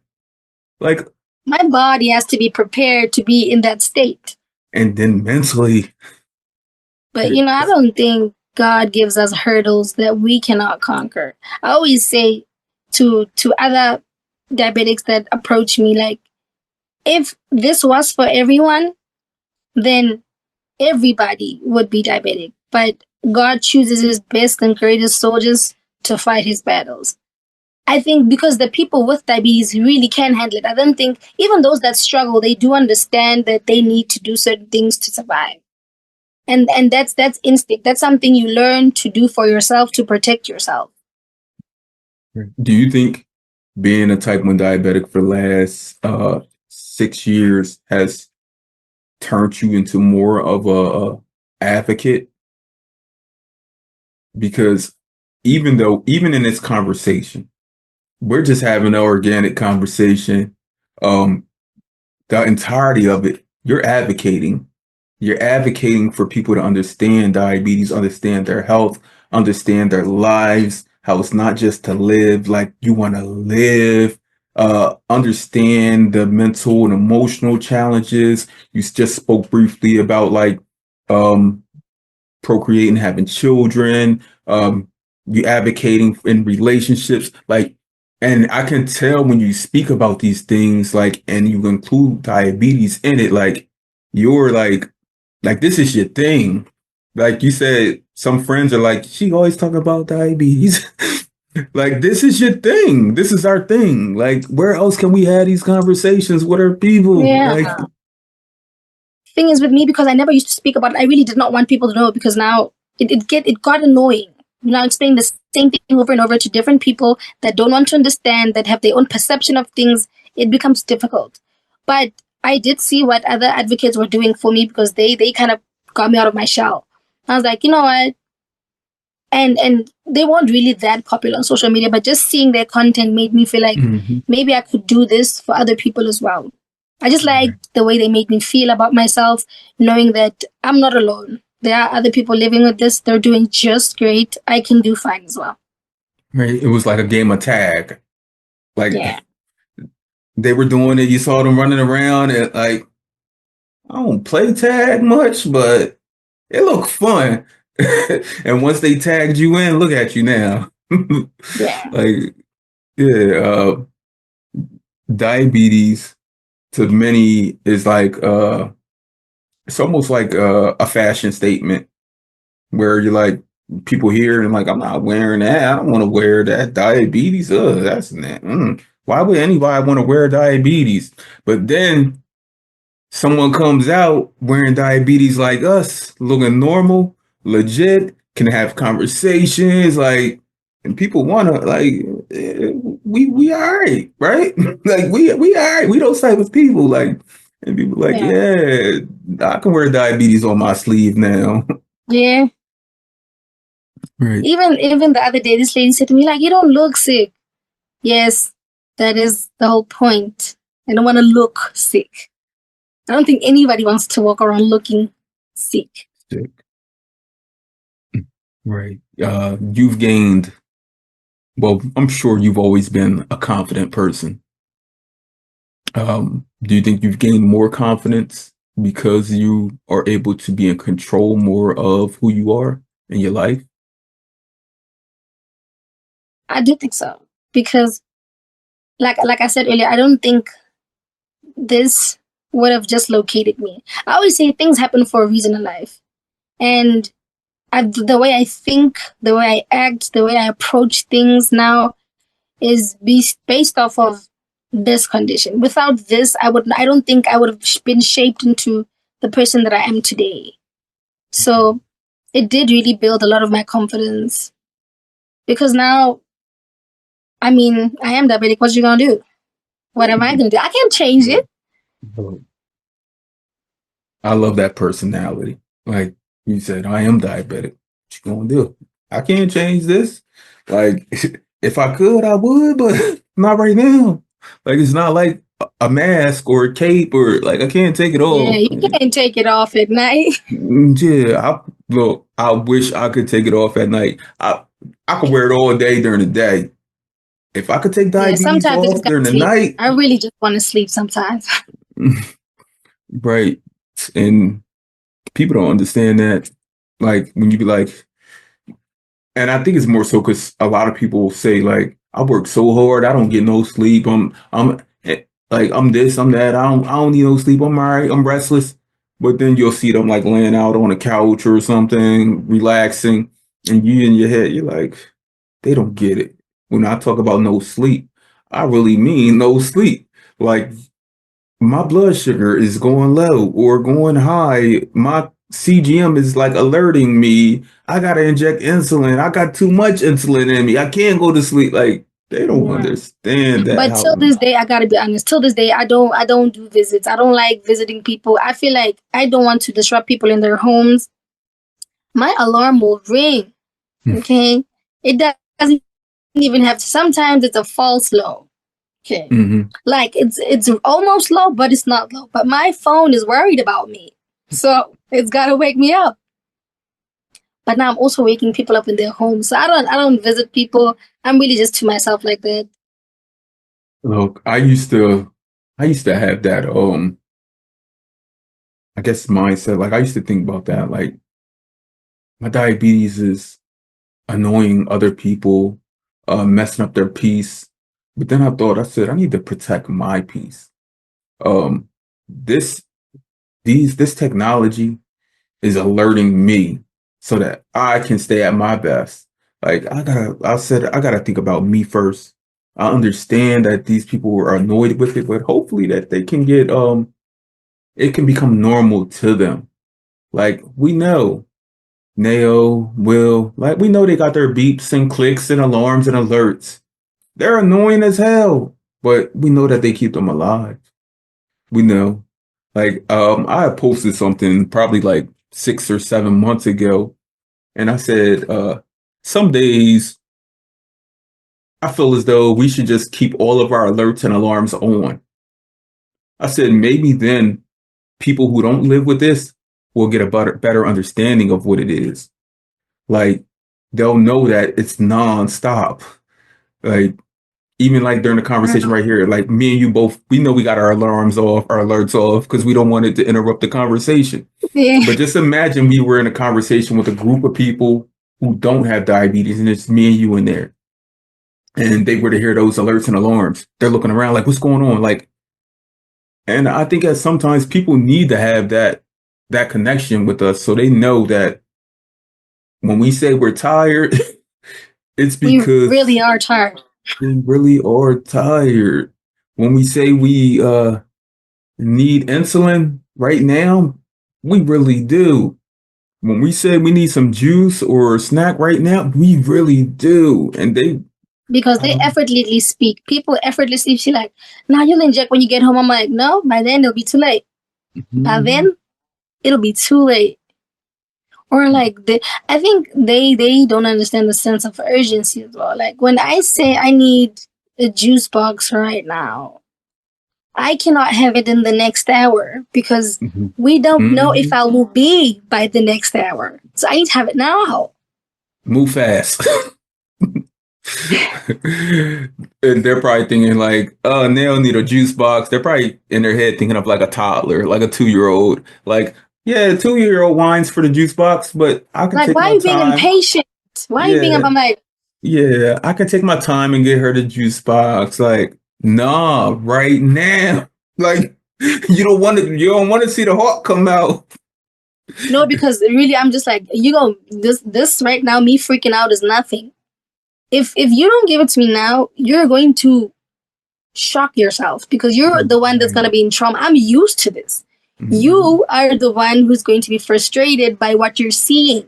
like, My body has to be prepared to be in that state. and then mentally, But I don't think God gives us hurdles that we cannot conquer. I always say to other diabetics that approach me, like, if this was for everyone, then everybody would be diabetic. But God chooses his best and greatest soldiers to fight his battles. I think because the people with diabetes really can handle it. I don't think even those that struggle, they do understand that they need to do certain things to survive. And that's instinct. That's something you learn to do for yourself to protect yourself. do you think being a type 1 diabetic for the last 6 years has turned you into more of a advocate? Because even in this conversation, we're just having an organic conversation. Um, the entirety of it, you're advocating. You're advocating for people to understand diabetes, understand their health, understand their lives, how it's not just to live like you want to live, understand the mental and emotional challenges. You just spoke briefly about like um, procreating, having children, you advocating in relationships, like, and I can tell when you speak about these things, like, and you include diabetes in it, like, you're like this is your thing. Like you said, some friends are like, she always talk about diabetes. Like, this is your thing. This is our thing. Like, where else can we have these conversations with our people? Yeah. Like, Thing is with me, because I never used to speak about it, I really did not want people to know, because now it got annoying. Now explaining the same thing over and over to different people that don't want to understand, that have their own perception of things, it becomes difficult. But I did see what other advocates were doing for me, because they kind of got me out of my shell. I was like, you know what? And they weren't really that popular on social media, but just seeing their content made me feel like maybe I could do this for other people as well. I just liked the way they made me feel about myself, knowing that I'm not alone. There are other people living with this. They're doing just great. I can do fine as well. right, it was like a game of tag. Like, Yeah. they were doing it. You saw them running around, and like, I don't play tag much, but it looked fun. And once they tagged you in, look at you now. Yeah. Like, yeah, diabetes to many is like it's almost like a fashion statement where you're like, people hear and like, I'm not wearing that. I don't want to wear that. Diabetes, that's that. Why would anybody want to wear diabetes? But then someone comes out wearing diabetes like us, looking normal, legit, can have conversations, like, and people wanna like, we all right? Like, we all right. We those type of people, like, and people like, Yeah. yeah, I can wear diabetes on my sleeve now. Yeah. Right. Even the other day, this lady said to me, like, you don't look sick. Yes, that is the whole point. I don't want to look sick. I don't think anybody wants to walk around looking sick. Sick. Right. You've gained, well, I'm sure you've always been a confident person. Do you think you've gained more confidence because you are able to be in control more of who you are in your life? I do think so, because, like I said earlier, I don't think this would have just located me. I always say things happen for a reason in life, and the way I think, the way I act, the way I approach things now is based off of this condition. Without this, I don't think I would have been shaped into the person that I am today. So it did really build a lot of my confidence, because now, I mean, I am diabetic. What you gonna do? What am I gonna do? I can't change it. I love that personality. Like you said, I am diabetic. What you gonna do? I can't change this. Like, if I could, I would, but not right now. Like, it's not like a mask or a cape, or like I can't take it Yeah, off. you can't take it off at night. Yeah, look, I wish I could take it off at night. I could wear it all day during the day. If I could take Yeah, diabetes sometimes I just off gotta during the sleep. night, I really just want to sleep sometimes. right? And people don't understand that. Like when you be like, and I think it's more so because a lot of people say like, I work so hard, I don't get no sleep. Like I'm this, I'm that. I don't need no sleep. I'm all right. I'm restless. But then you'll see them like laying out on a couch or something, relaxing, and you in your head, you're like, they don't get it. When I talk about no sleep, I really mean no sleep. Like my blood sugar is going low or going high. My CGM is like alerting me. I gotta inject insulin. I got too much insulin in me. I can't go to sleep. Like they don't Yeah. understand that But how. till this day, I gotta be honest. Till this day, I don't do visits. I don't like visiting people. I feel like I don't want to disrupt people in their homes. My alarm will ring. Okay, it doesn't even have. Sometimes it's a false low. Okay, Hmm. like it's almost low, but it's not low. But my phone is worried about me, so it's gotta wake me up. But now I'm also waking people up in their homes. So I don't visit people. I'm really just to myself like that. Look, I used to have that I guess mindset. Like I used to think about that. Like my diabetes is annoying other people, messing up their peace. But then I said, I need to protect my peace. Um, this this technology is alerting me so that I can stay at my best. Like I gotta think about me first. I understand that these people are annoyed with it, but hopefully that they can get it can become normal to them. Like we know Nao, Will, like we know they got their beeps and clicks and alarms and alerts. They're annoying as hell, but we know that they keep them alive. We know. Like, I had posted something probably like 6 or 7 months ago, and I said, some days I feel as though we should just keep all of our alerts and alarms on. I said maybe then people who don't live with this will get a better understanding of what it is. Like they'll know that it's nonstop. Like even like during the conversation right here, like me and you both, we know we got our alarms off, our alerts off, because we don't want it to interrupt the conversation. Yeah. But just imagine we were in a conversation with a group of people who don't have diabetes, and it's me and you in there, and they were to hear those alerts and alarms. They're looking around like, "What's going on?" Like, and I think that sometimes people need to have that connection with us, so they know that when we say we're tired, it's We because really are tired. we really are tired. When we say we need insulin right now, we really do. When we say we need some juice or a snack right now, we really do. And they, Because I they don't, effortlessly speak. People effortlessly she like, now you'll inject when you get home. I'm like, no, by then it'll be too late. By Mhm. then it'll be too late. Or like I think they don't understand the sense of urgency as well. Like when I say I need a juice box right now, I cannot have it in the next hour because Mhm. we don't know if Mhm. I will be by the next hour. So I need to have it now. Move fast. And they're probably thinking like, oh, they'll need a juice box. They're probably in their head thinking of like a toddler, like a 2 year old. Like, yeah, 2 year old whines for the juice box, but I can Like, take why are my you being time. impatient? Why are you being Yeah, I'm like, yeah, I can take my time and get her the juice box. Like, nah, right now. Like, you don't want to see the heart come out. no, because really I'm just like, you go this right now, me freaking out is nothing. If you don't give it to me now, you're going to shock yourself because you're the one that's gonna Right. be in trauma. I'm used to this. Mhm. You are the one who's going to be frustrated by what you're seeing.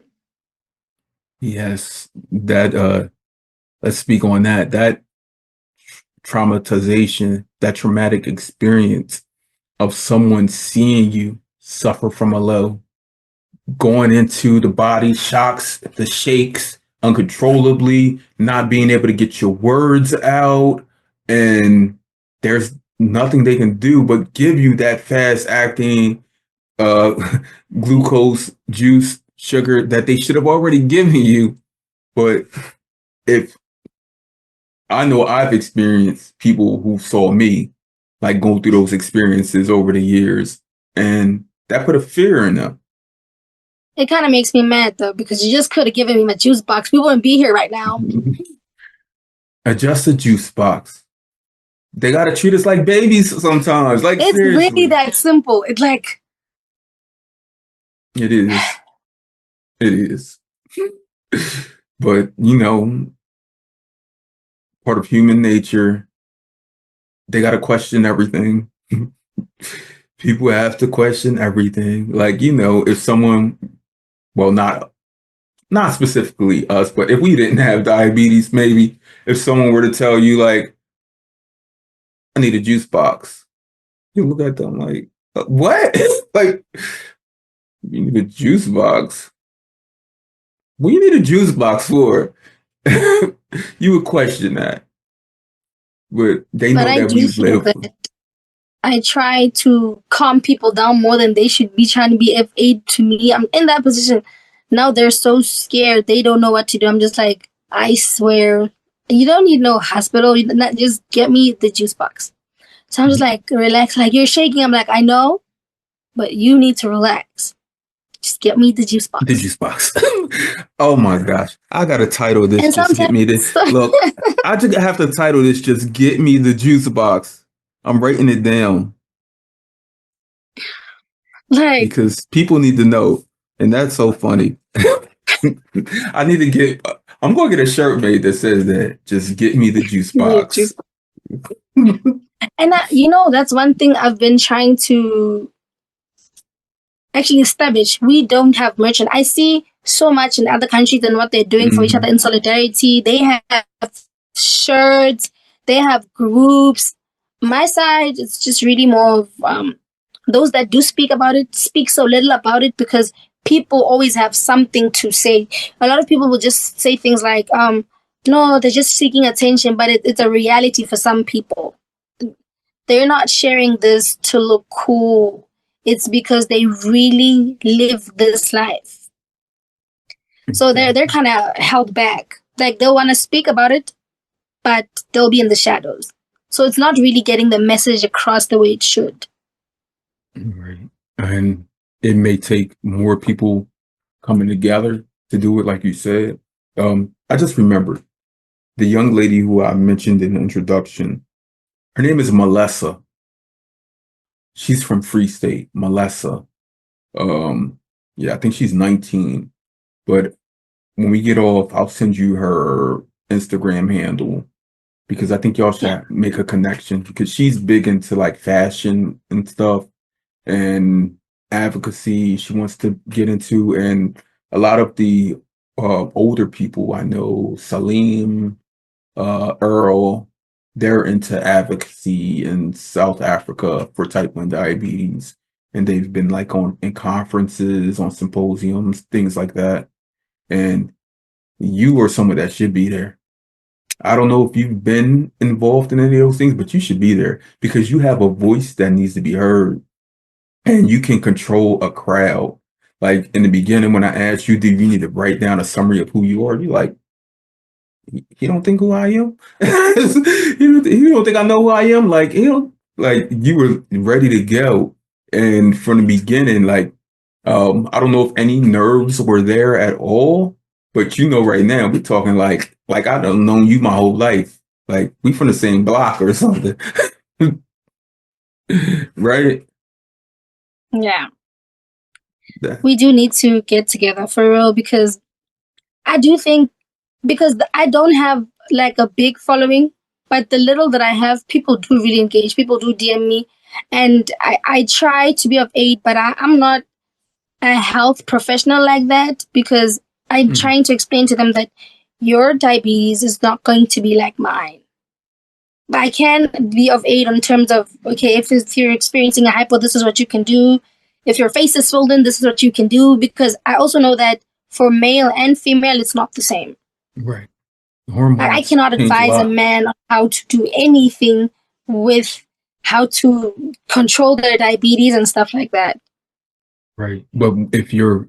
Yes, that let's speak on that. That traumatization, that traumatic experience of someone seeing you suffer from a low, going into the body, shocks, the shakes uncontrollably, not being able to get your words out. And there's nothing they can do but give you that fast acting glucose, juice, sugar that they should have already given you. But if I know I've experienced people who saw me like go through those experiences over the years, and that put a fear in them. It kind of makes me mad though, because you just could have given me my juice box. We wouldn't be here right now. Adjust a juice box. They gotta treat us like babies sometimes. Like It's really seriously. that simple. It's like It is. It is. But you know, part of human nature, they gotta question everything. People have to question everything. Like, you know, if someone, well, not specifically us, but if we didn't have diabetes, maybe if someone were to tell you like, I need a juice box, you look at them like, what? Like, you need a juice box? What do you need a juice box for? You would question that. But they but know I that do we've think lived. that I try to calm people down more than they should be trying to be of aid to me. I'm in that position. Now they're so scared. They don't know what to do. I'm just like, I swear, you don't need no hospital. Just get me the juice box. So I'm just like, relax. Like, you're shaking. I'm like, I know, but you need to relax. Just get me the juice The box. juice box. Oh my gosh. I gotta title this And just get me the sometimes, look. I just have to title this just get me the juice box. I'm writing it down like, because people need to know. And that's so funny. I need to get I'm gonna get a shirt made that says that. Just get me the juice the juice box. box. And that's one thing I've been trying to actually establish. We don't have merchant. I see so much in other countries and what they're doing for each other Mhm. in solidarity. They have shirts, they have groups. My side, it's just really more of those that do speak about it speak so little about it because people always have something to say. A lot of people will just say things like, no, they're just seeking attention, but it's a reality for some people. They're not sharing this to look cool. It's because they really live this life. So they're Exactly. kind of held back. Like they'll want to speak about it, but they'll be in the shadows. So it's not really getting the message across the way it should. Right. And it may take more people coming together to do it, like you said. I just remembered the young lady who I mentioned in the introduction. Her name is Melissa. She's from Free State, Melissa. Um, yeah, I think she's 19. But when we get off, I'll send you her Instagram handle because I think y'all Yeah. should make a connection because she's big into like fashion and stuff and advocacy she wants to get into. And a lot of the older people I know, Salim, Earl, they're into advocacy in South Africa for type 1 diabetes. And they've been like on in conferences, on symposiums, things like that. And you are someone that should be there. I don't know if you've been involved in any of those things, but you should be there because you have a voice that needs to be heard and you can control a crowd. Like in the beginning, when I asked you, do you need to write down a summary of who you are? You're like, you don't think who I am? You don't think I know who I am? Like, like you were ready to go. And from the beginning, like, I don't know if any nerves were there at all, but you know, right now we're talking like I don't know you my whole life. Like we from the same block or something. Right? Yeah. That- We do need to get together for real because I do think because I don't have like a big following, but the little that I have, people do really engage. People do DM me, and I try to be of aid, but I'm not a health professional like that because I'm Mm, trying to explain to them that your diabetes is not going to be like mine. But I can be of aid in terms of okay, if you're experiencing a hypo, this is what you can do. If your face is swollen, this is what you can do. Because I also know that for male and female, it's not the same. right. I Hormones cannot change a advise a lot. man on how to do anything with how to control their diabetes and stuff like that. Right. But if you're,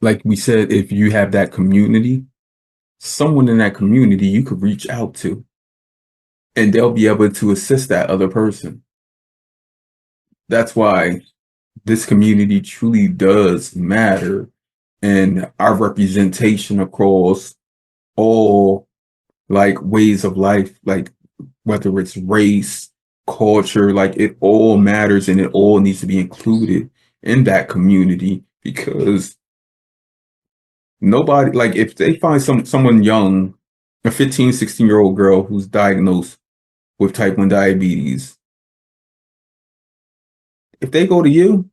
like we said, if you have that community, someone in that community you could reach out to, and they'll be able to assist that other person. That's why this community truly does matter, and our representation across all like ways of life, like whether it's race, culture, like it all matters and it all needs to be included in that community, because nobody, like if they find someone young, a 15, 16-year-old girl who's diagnosed with type 1 diabetes, if they go to you,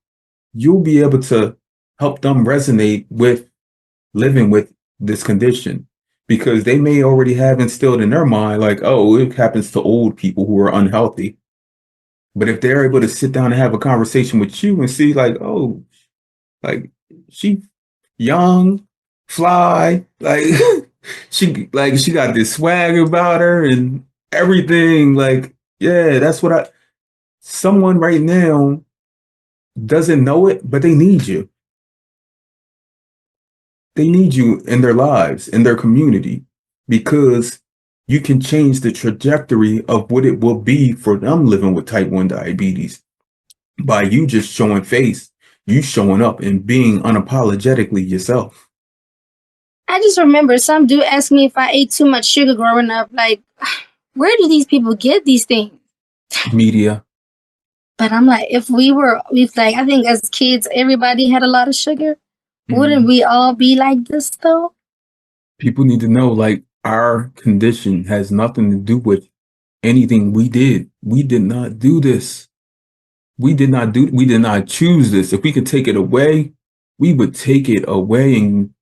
you'll be able to help them resonate with living with this condition, because they may already have instilled in their mind, like, oh, it happens to old people who are unhealthy. But if they're able to sit down and have a conversation with you and see, like, oh, like she young, fly, like she got this swag about her and everything. Like, yeah, that's what someone right now doesn't know it, but they need you. They need you in their lives, in their community, because you can change the trajectory of what it will be for them living with type 1 diabetes by you just showing face, you showing up and being unapologetically yourself. I just remember some dude asked me if I ate too much sugar growing up. Like, where do these people get these things? Media. But I'm like, if like, I think as kids, everybody had a lot of sugar. Wouldn't Mhm. we all be like this though? People need to know, like, our condition has nothing to do with anything we did. We did not do this. We did not choose this. If we could take it away, we would take it away and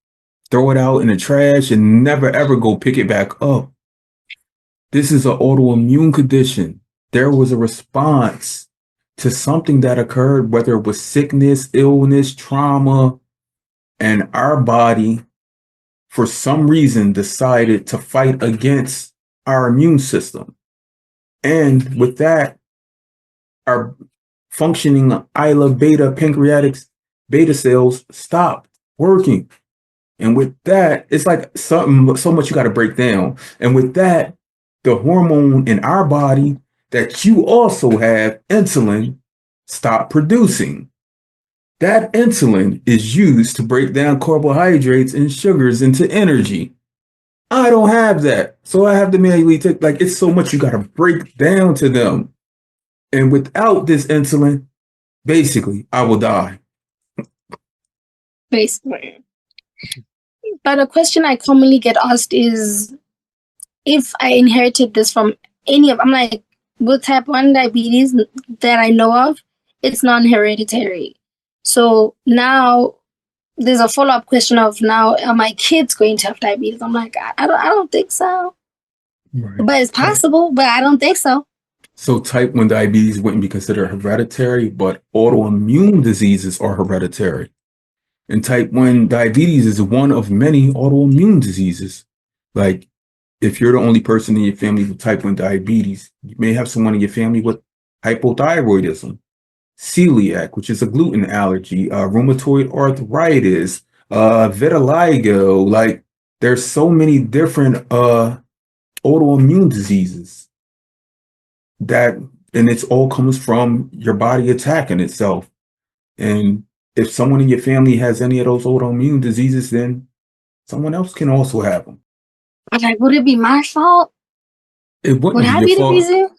throw it out in the trash and never ever go pick it back up. This is an autoimmune condition. There was a response to something that occurred, whether it was sickness, illness, trauma, and our body, for some reason, decided to fight against our immune system. And with that, our functioning isla beta pancreatic beta cells stopped working. And with that, it's like something so much you got to break down. And with that, the hormone in our body that you also have, insulin, stop producing. That insulin is used to break down carbohydrates and sugars into energy. I don't have that. So I have to manually take, like, it's so much you got to break down to them. And without this insulin, basically, I will die. Basically. But a question I commonly get asked is if I inherited this from I'm like, with type 1 diabetes that I know of, it's non-hereditary. So now there's a follow-up question of, now are my kids going to have diabetes? I'm like, I don't think so. Right. But it's possible, but I don't think so. So type 1 diabetes wouldn't be considered hereditary, but autoimmune diseases are hereditary. And type 1 diabetes is one of many autoimmune diseases. Like, if you're the only person in your family with type 1 diabetes, you may have someone in your family with hypothyroidism, celiac, which is a gluten allergy, rheumatoid arthritis, vitiligo. Like, there's so many different autoimmune diseases that, and it's all comes from your body attacking itself. And if someone in your family has any of those autoimmune diseases, then someone else can also have them. But like, would it be my fault? It Would wouldn't be I your be the fault. reason?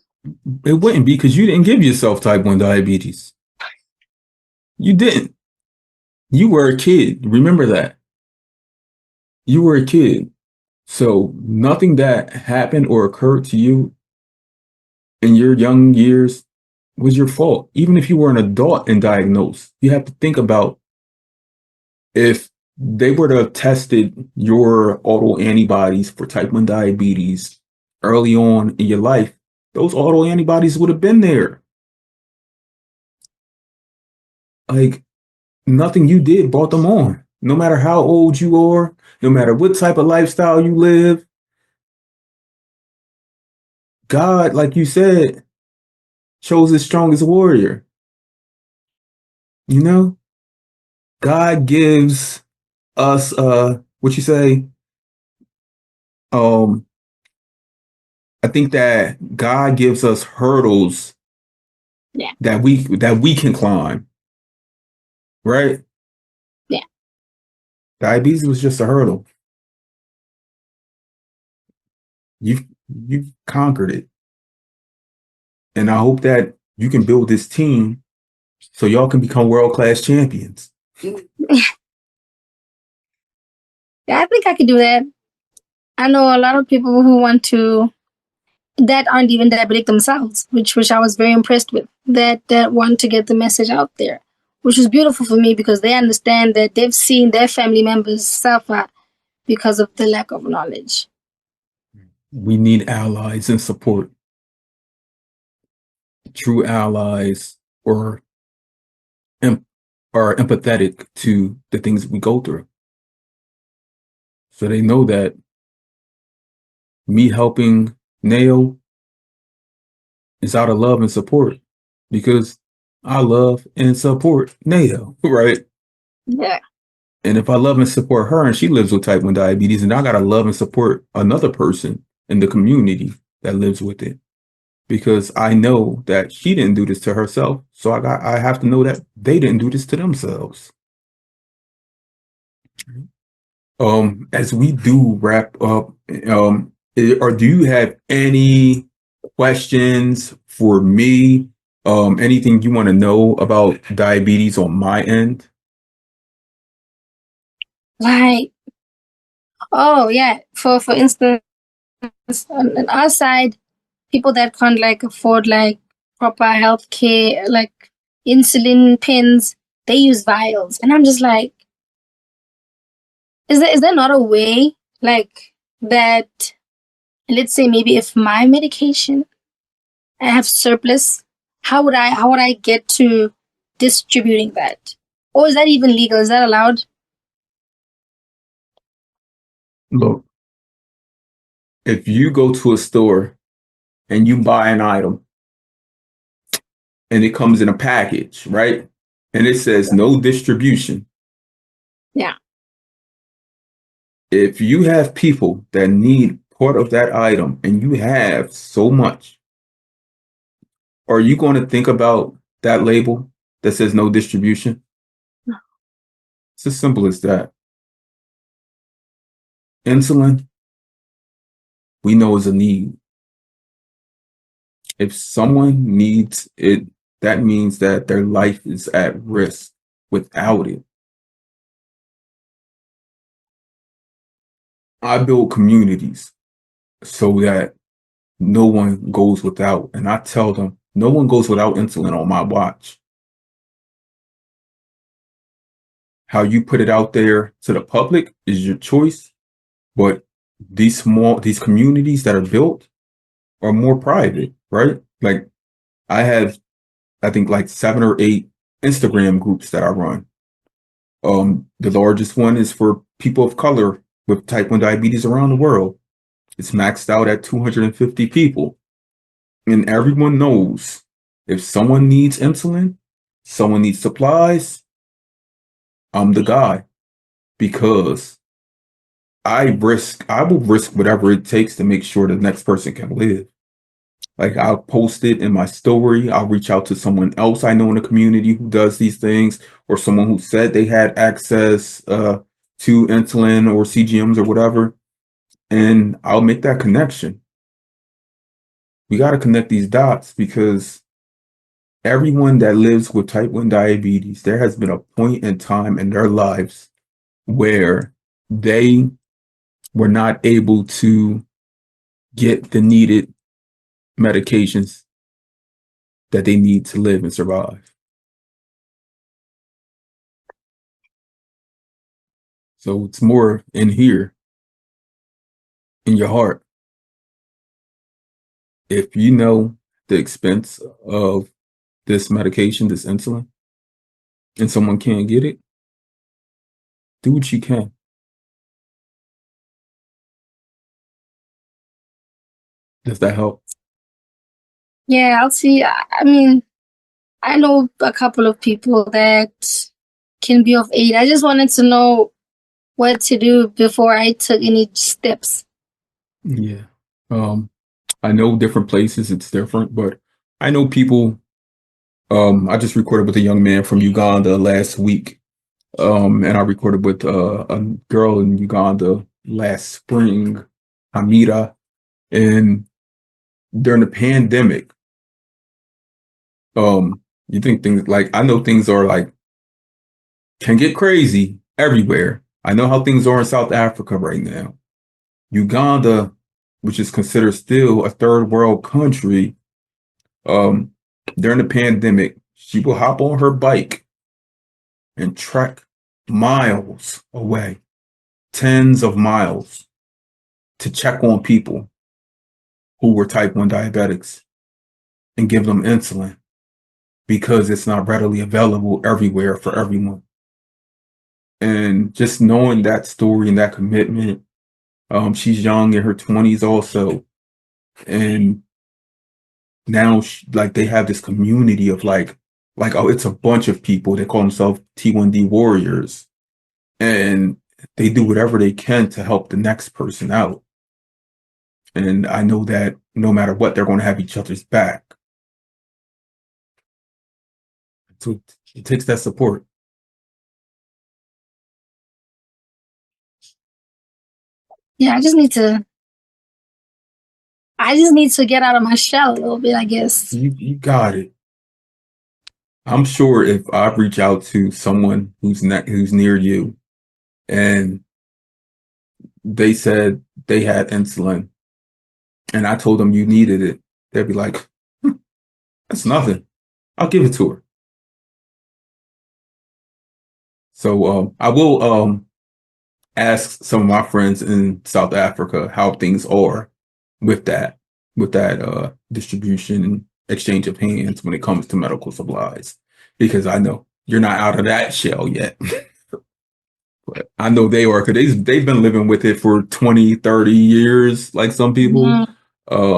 It wouldn't be, because you didn't give yourself type 1 diabetes. You didn't. You were a kid. Remember that. You were a kid. So nothing that happened or occurred to you in your young years was your fault. Even if you were an adult and diagnosed, you have to think about, if they were to have tested your autoantibodies for type 1 diabetes early on in your life, those autoantibodies would have been there. Like, nothing you did brought them on. No matter how old you are, no matter what type of lifestyle you live, God, like you said, chose his strongest warrior. You know, God gives us what you say? Um, I think that God gives us hurdles Yeah. that we can climb, right? Yeah. Diabetes was just a hurdle. You've you've conquered it. And I hope that you can build this team so y'all can become world-class champions. Yeah, I think I could do that. I know a lot of people who want to that aren't even diabetic themselves, which I was very impressed with. That want to get the message out there, which is beautiful for me because they understand that they've seen their family members suffer because of the lack of knowledge. We need allies and support. True allies or are empathetic to the things we go through. So they know that me helping Nail is out of love and support because I love and support Nail, right? Yeah. And if I love and support her and she lives with type 1 diabetes, and I gotta love and support another person in the community that lives with it. Because I know that she didn't do this to herself. So I have to know that they didn't do this to themselves. As we do wrap up, or do you have any questions for me? Anything you want to know about diabetes on my end? Like, oh yeah, for instance, on our side, people that can't like afford like proper health care, like insulin pens, they use vials. And I'm just like, is there not a way like that, let's say maybe if my medication I have surplus, how would I get to distributing that? Or is that even legal? Is that allowed? Look, if you go to a store and you buy an item and it comes in a package, right? And it says no distribution. Yeah. If you have people that need part of that item and you have so much, are you going to think about that label that says no distribution? It's as simple as that. Insulin, we know is a need. If someone needs it, that means that their life is at risk without it. I build communities so that no one goes without. And I tell them, no one goes without insulin on my watch. How you put it out there to the public is your choice, but these communities that are built are more private, right? Like I have, I think like 7 or 8 Instagram groups that I run. The largest one is for people of color with type 1 diabetes around the world. It's maxed out at 250 people. And everyone knows if someone needs insulin, someone needs supplies, I'm the guy because I will risk whatever it takes to make sure the next person can live. Like I'll post it in my story. I'll reach out to someone else I know in the community who does these things, or someone who said they had access to insulin or CGMs or whatever, and I'll make that connection. We got to connect these dots because everyone that lives with type 1 diabetes, there has been a point in time in their lives where they were not able to get the needed medications that they need to live and survive. So it's more in here, in your heart. If you know the expense of this medication, this insulin, and someone can't get it, do what you can. Does that help? Yeah, I'll see. I mean, I know a couple of people that can be of aid. I just wanted to know what to do before I took any steps. Yeah. Um, I know different places it's different, but I know people. I just recorded with a young man from Uganda last week. And I recorded with a girl in Uganda last spring, Hamida. And during the pandemic, you think things like I know things are like can get crazy everywhere. I know how things are in South Africa right now. Uganda, which is considered still a third world country, um, during the pandemic, she will hop on her bike and trek miles away, tens of miles, to check on people who were type 1 diabetics and give them insulin because it's not readily available everywhere for everyone. And just knowing that story and that commitment, she's young in her 20s also. And now like they have this community of oh, it's a bunch of people. They call themselves T1D warriors. And they do whatever they can to help the next person out. And I know that no matter what, they're going to have each other's back. So it takes that support. Yeah, I just need to get out of my shell a little bit, I guess. You got it. I'm sure if I reach out to someone who's near you and they said they had insulin and I told them you needed it, they'd be like, that's nothing. I'll give it to her. So I will ask some of my friends in South Africa how things are with that distribution and exchange of hands when it comes to medical supplies, because I know you're not out of that shell yet. But I know they are because they've been living with it for 20, 30 years, like some people. Mm.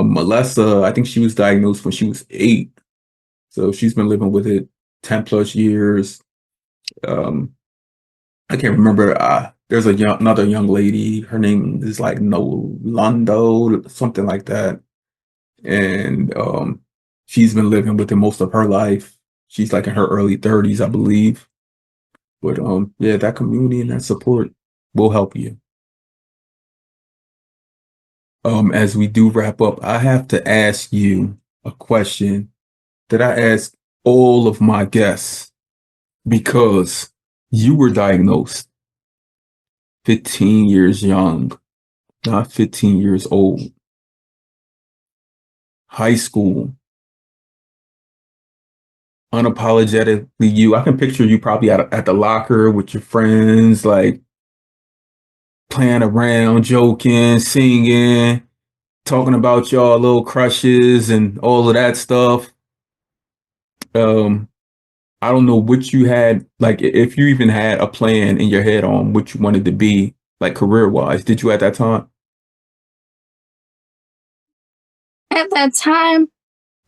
Melissa, I think she was diagnosed when she was 8. So she's been living with it 10 plus years. Um, I can't remember. There's another young lady. Her name is like Nolando, something like that. And she's been living with it most of her life. She's like in her early 30s, I believe. But yeah, that community and that support will help you. As we do wrap up, I have to ask you a question that I ask all of my guests because you were diagnosed 15 years young, not 15 years old. High school, unapologetically you. I can picture you probably at the locker with your friends, like playing around, joking, singing, talking about y'all little crushes and all of that stuff. Um, I don't know what you had, like if you even had a plan in your head on what you wanted to be, like career wise. Did you at that time? At that time,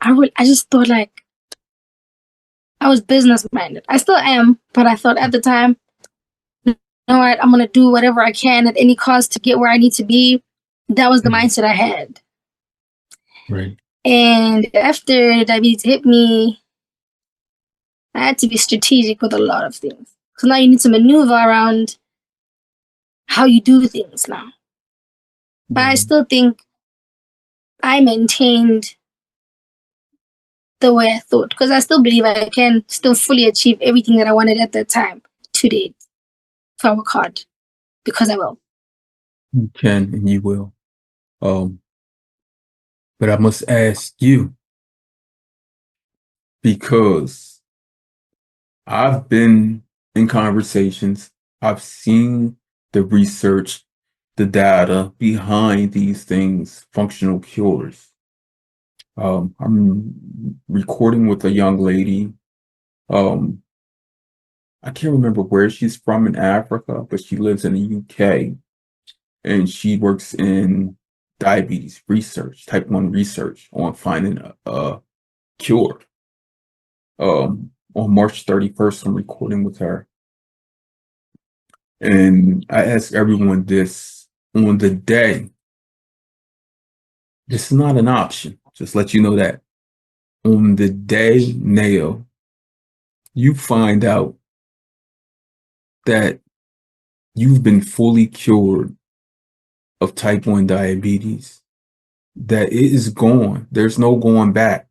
I just thought like I was business minded. I still am, but I thought at the time, you know what, I'm gonna do whatever I can at any cost to get where I need to be. That was the Mhm. mindset I had. Right. And after diabetes hit me, I had to be strategic with a lot of things. So now you need to maneuver around how you do things now. But I Right. still think I maintained the way I thought because I still believe I can still fully achieve everything that I wanted at that time to date if I work hard because I will. You can and you will. Um, but I must ask you because I've been in conversations, I've seen the research, the data behind these things, functional cures. I'm recording with a young lady. Um, I can't remember where she's from in Africa, but she lives in the UK and she works in diabetes research, type 1 research on finding cured. On March 31st, I'm recording with her. And I ask everyone this on the day. This is not an option. Just let you know that. On the day, Nail, you find out that you've been fully cured of type 1 diabetes, that it is gone. There's no going back.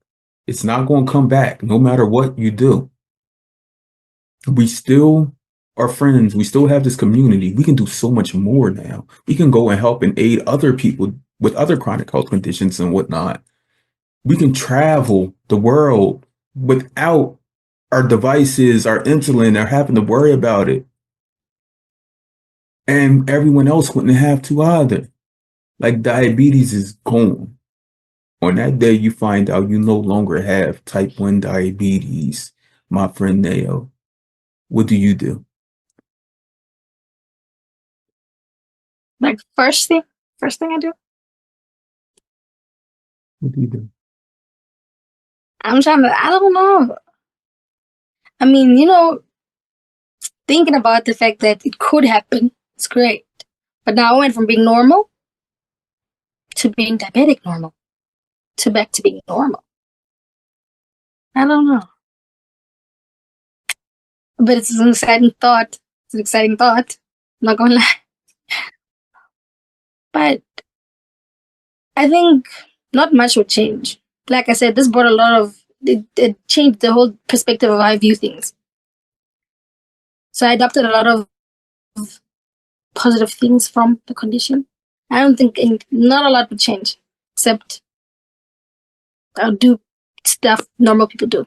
It's not going to come back no matter what you do. We still are friends. We still have this community. We can do so much more now. We can go and help and aid other people with other chronic health conditions and whatnot. We can travel the world without our devices, our insulin, or having to worry about it. And everyone else wouldn't have to either. Like, diabetes is gone. On that day, you find out you no longer have type 1 diabetes, my friend Nao. What do you do? Like, first thing I do, What do you do? I don't know. I mean, thinking about the fact that it could happen, it's great. But now I went from being normal to being diabetic normal to back to being normal. I don't know. But it's an exciting thought. I'm not gonna lie. But I think not much would change. Like I said, this brought a lot of, it changed the whole perspective of how I view things. So I adopted a lot of positive things from the condition. I don't think not a lot would change, except I'll do stuff normal people do.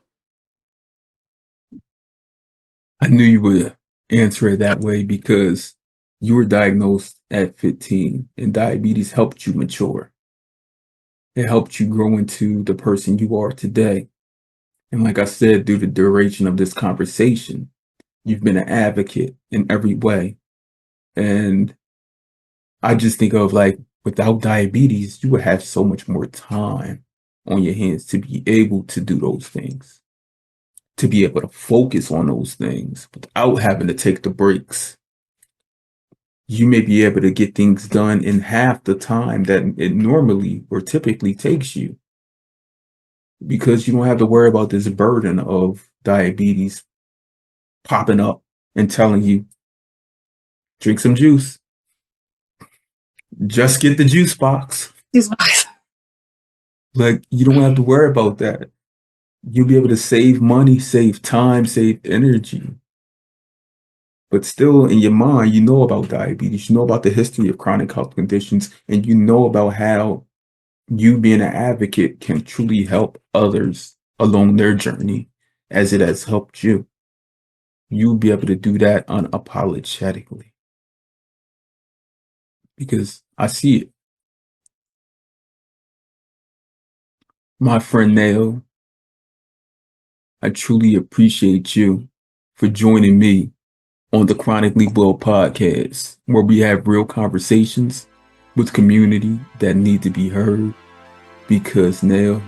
I knew you would answer it that way because you were diagnosed at 15 and diabetes helped you mature. It helped you grow into the person you are today. And like I said, through the duration of this conversation, you've been an advocate in every way. And I just think of, like, without diabetes, you would have so much more time on your hands to be able to do those things, to be able to focus on those things without having to take the breaks. You may be able to get things done in half the time that it normally or typically takes you, because you don't have to worry about this burden of diabetes popping up and telling you, drink some juice. Just get the juice box. Like, you don't have to worry about that. You'll be able to save money, save time, save energy. But still, in your mind, you know about diabetes, you know about the history of chronic health conditions, and you know about how you being an advocate can truly help others along their journey as it has helped you. You'll be able to do that unapologetically. Because I see it. My friend Nao, I truly appreciate you for joining me on the Chronically Well podcast, where we have real conversations with community that need to be heard, because Nao,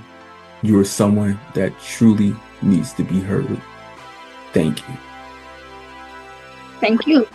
you're someone that truly needs to be heard. Thank you. Thank you.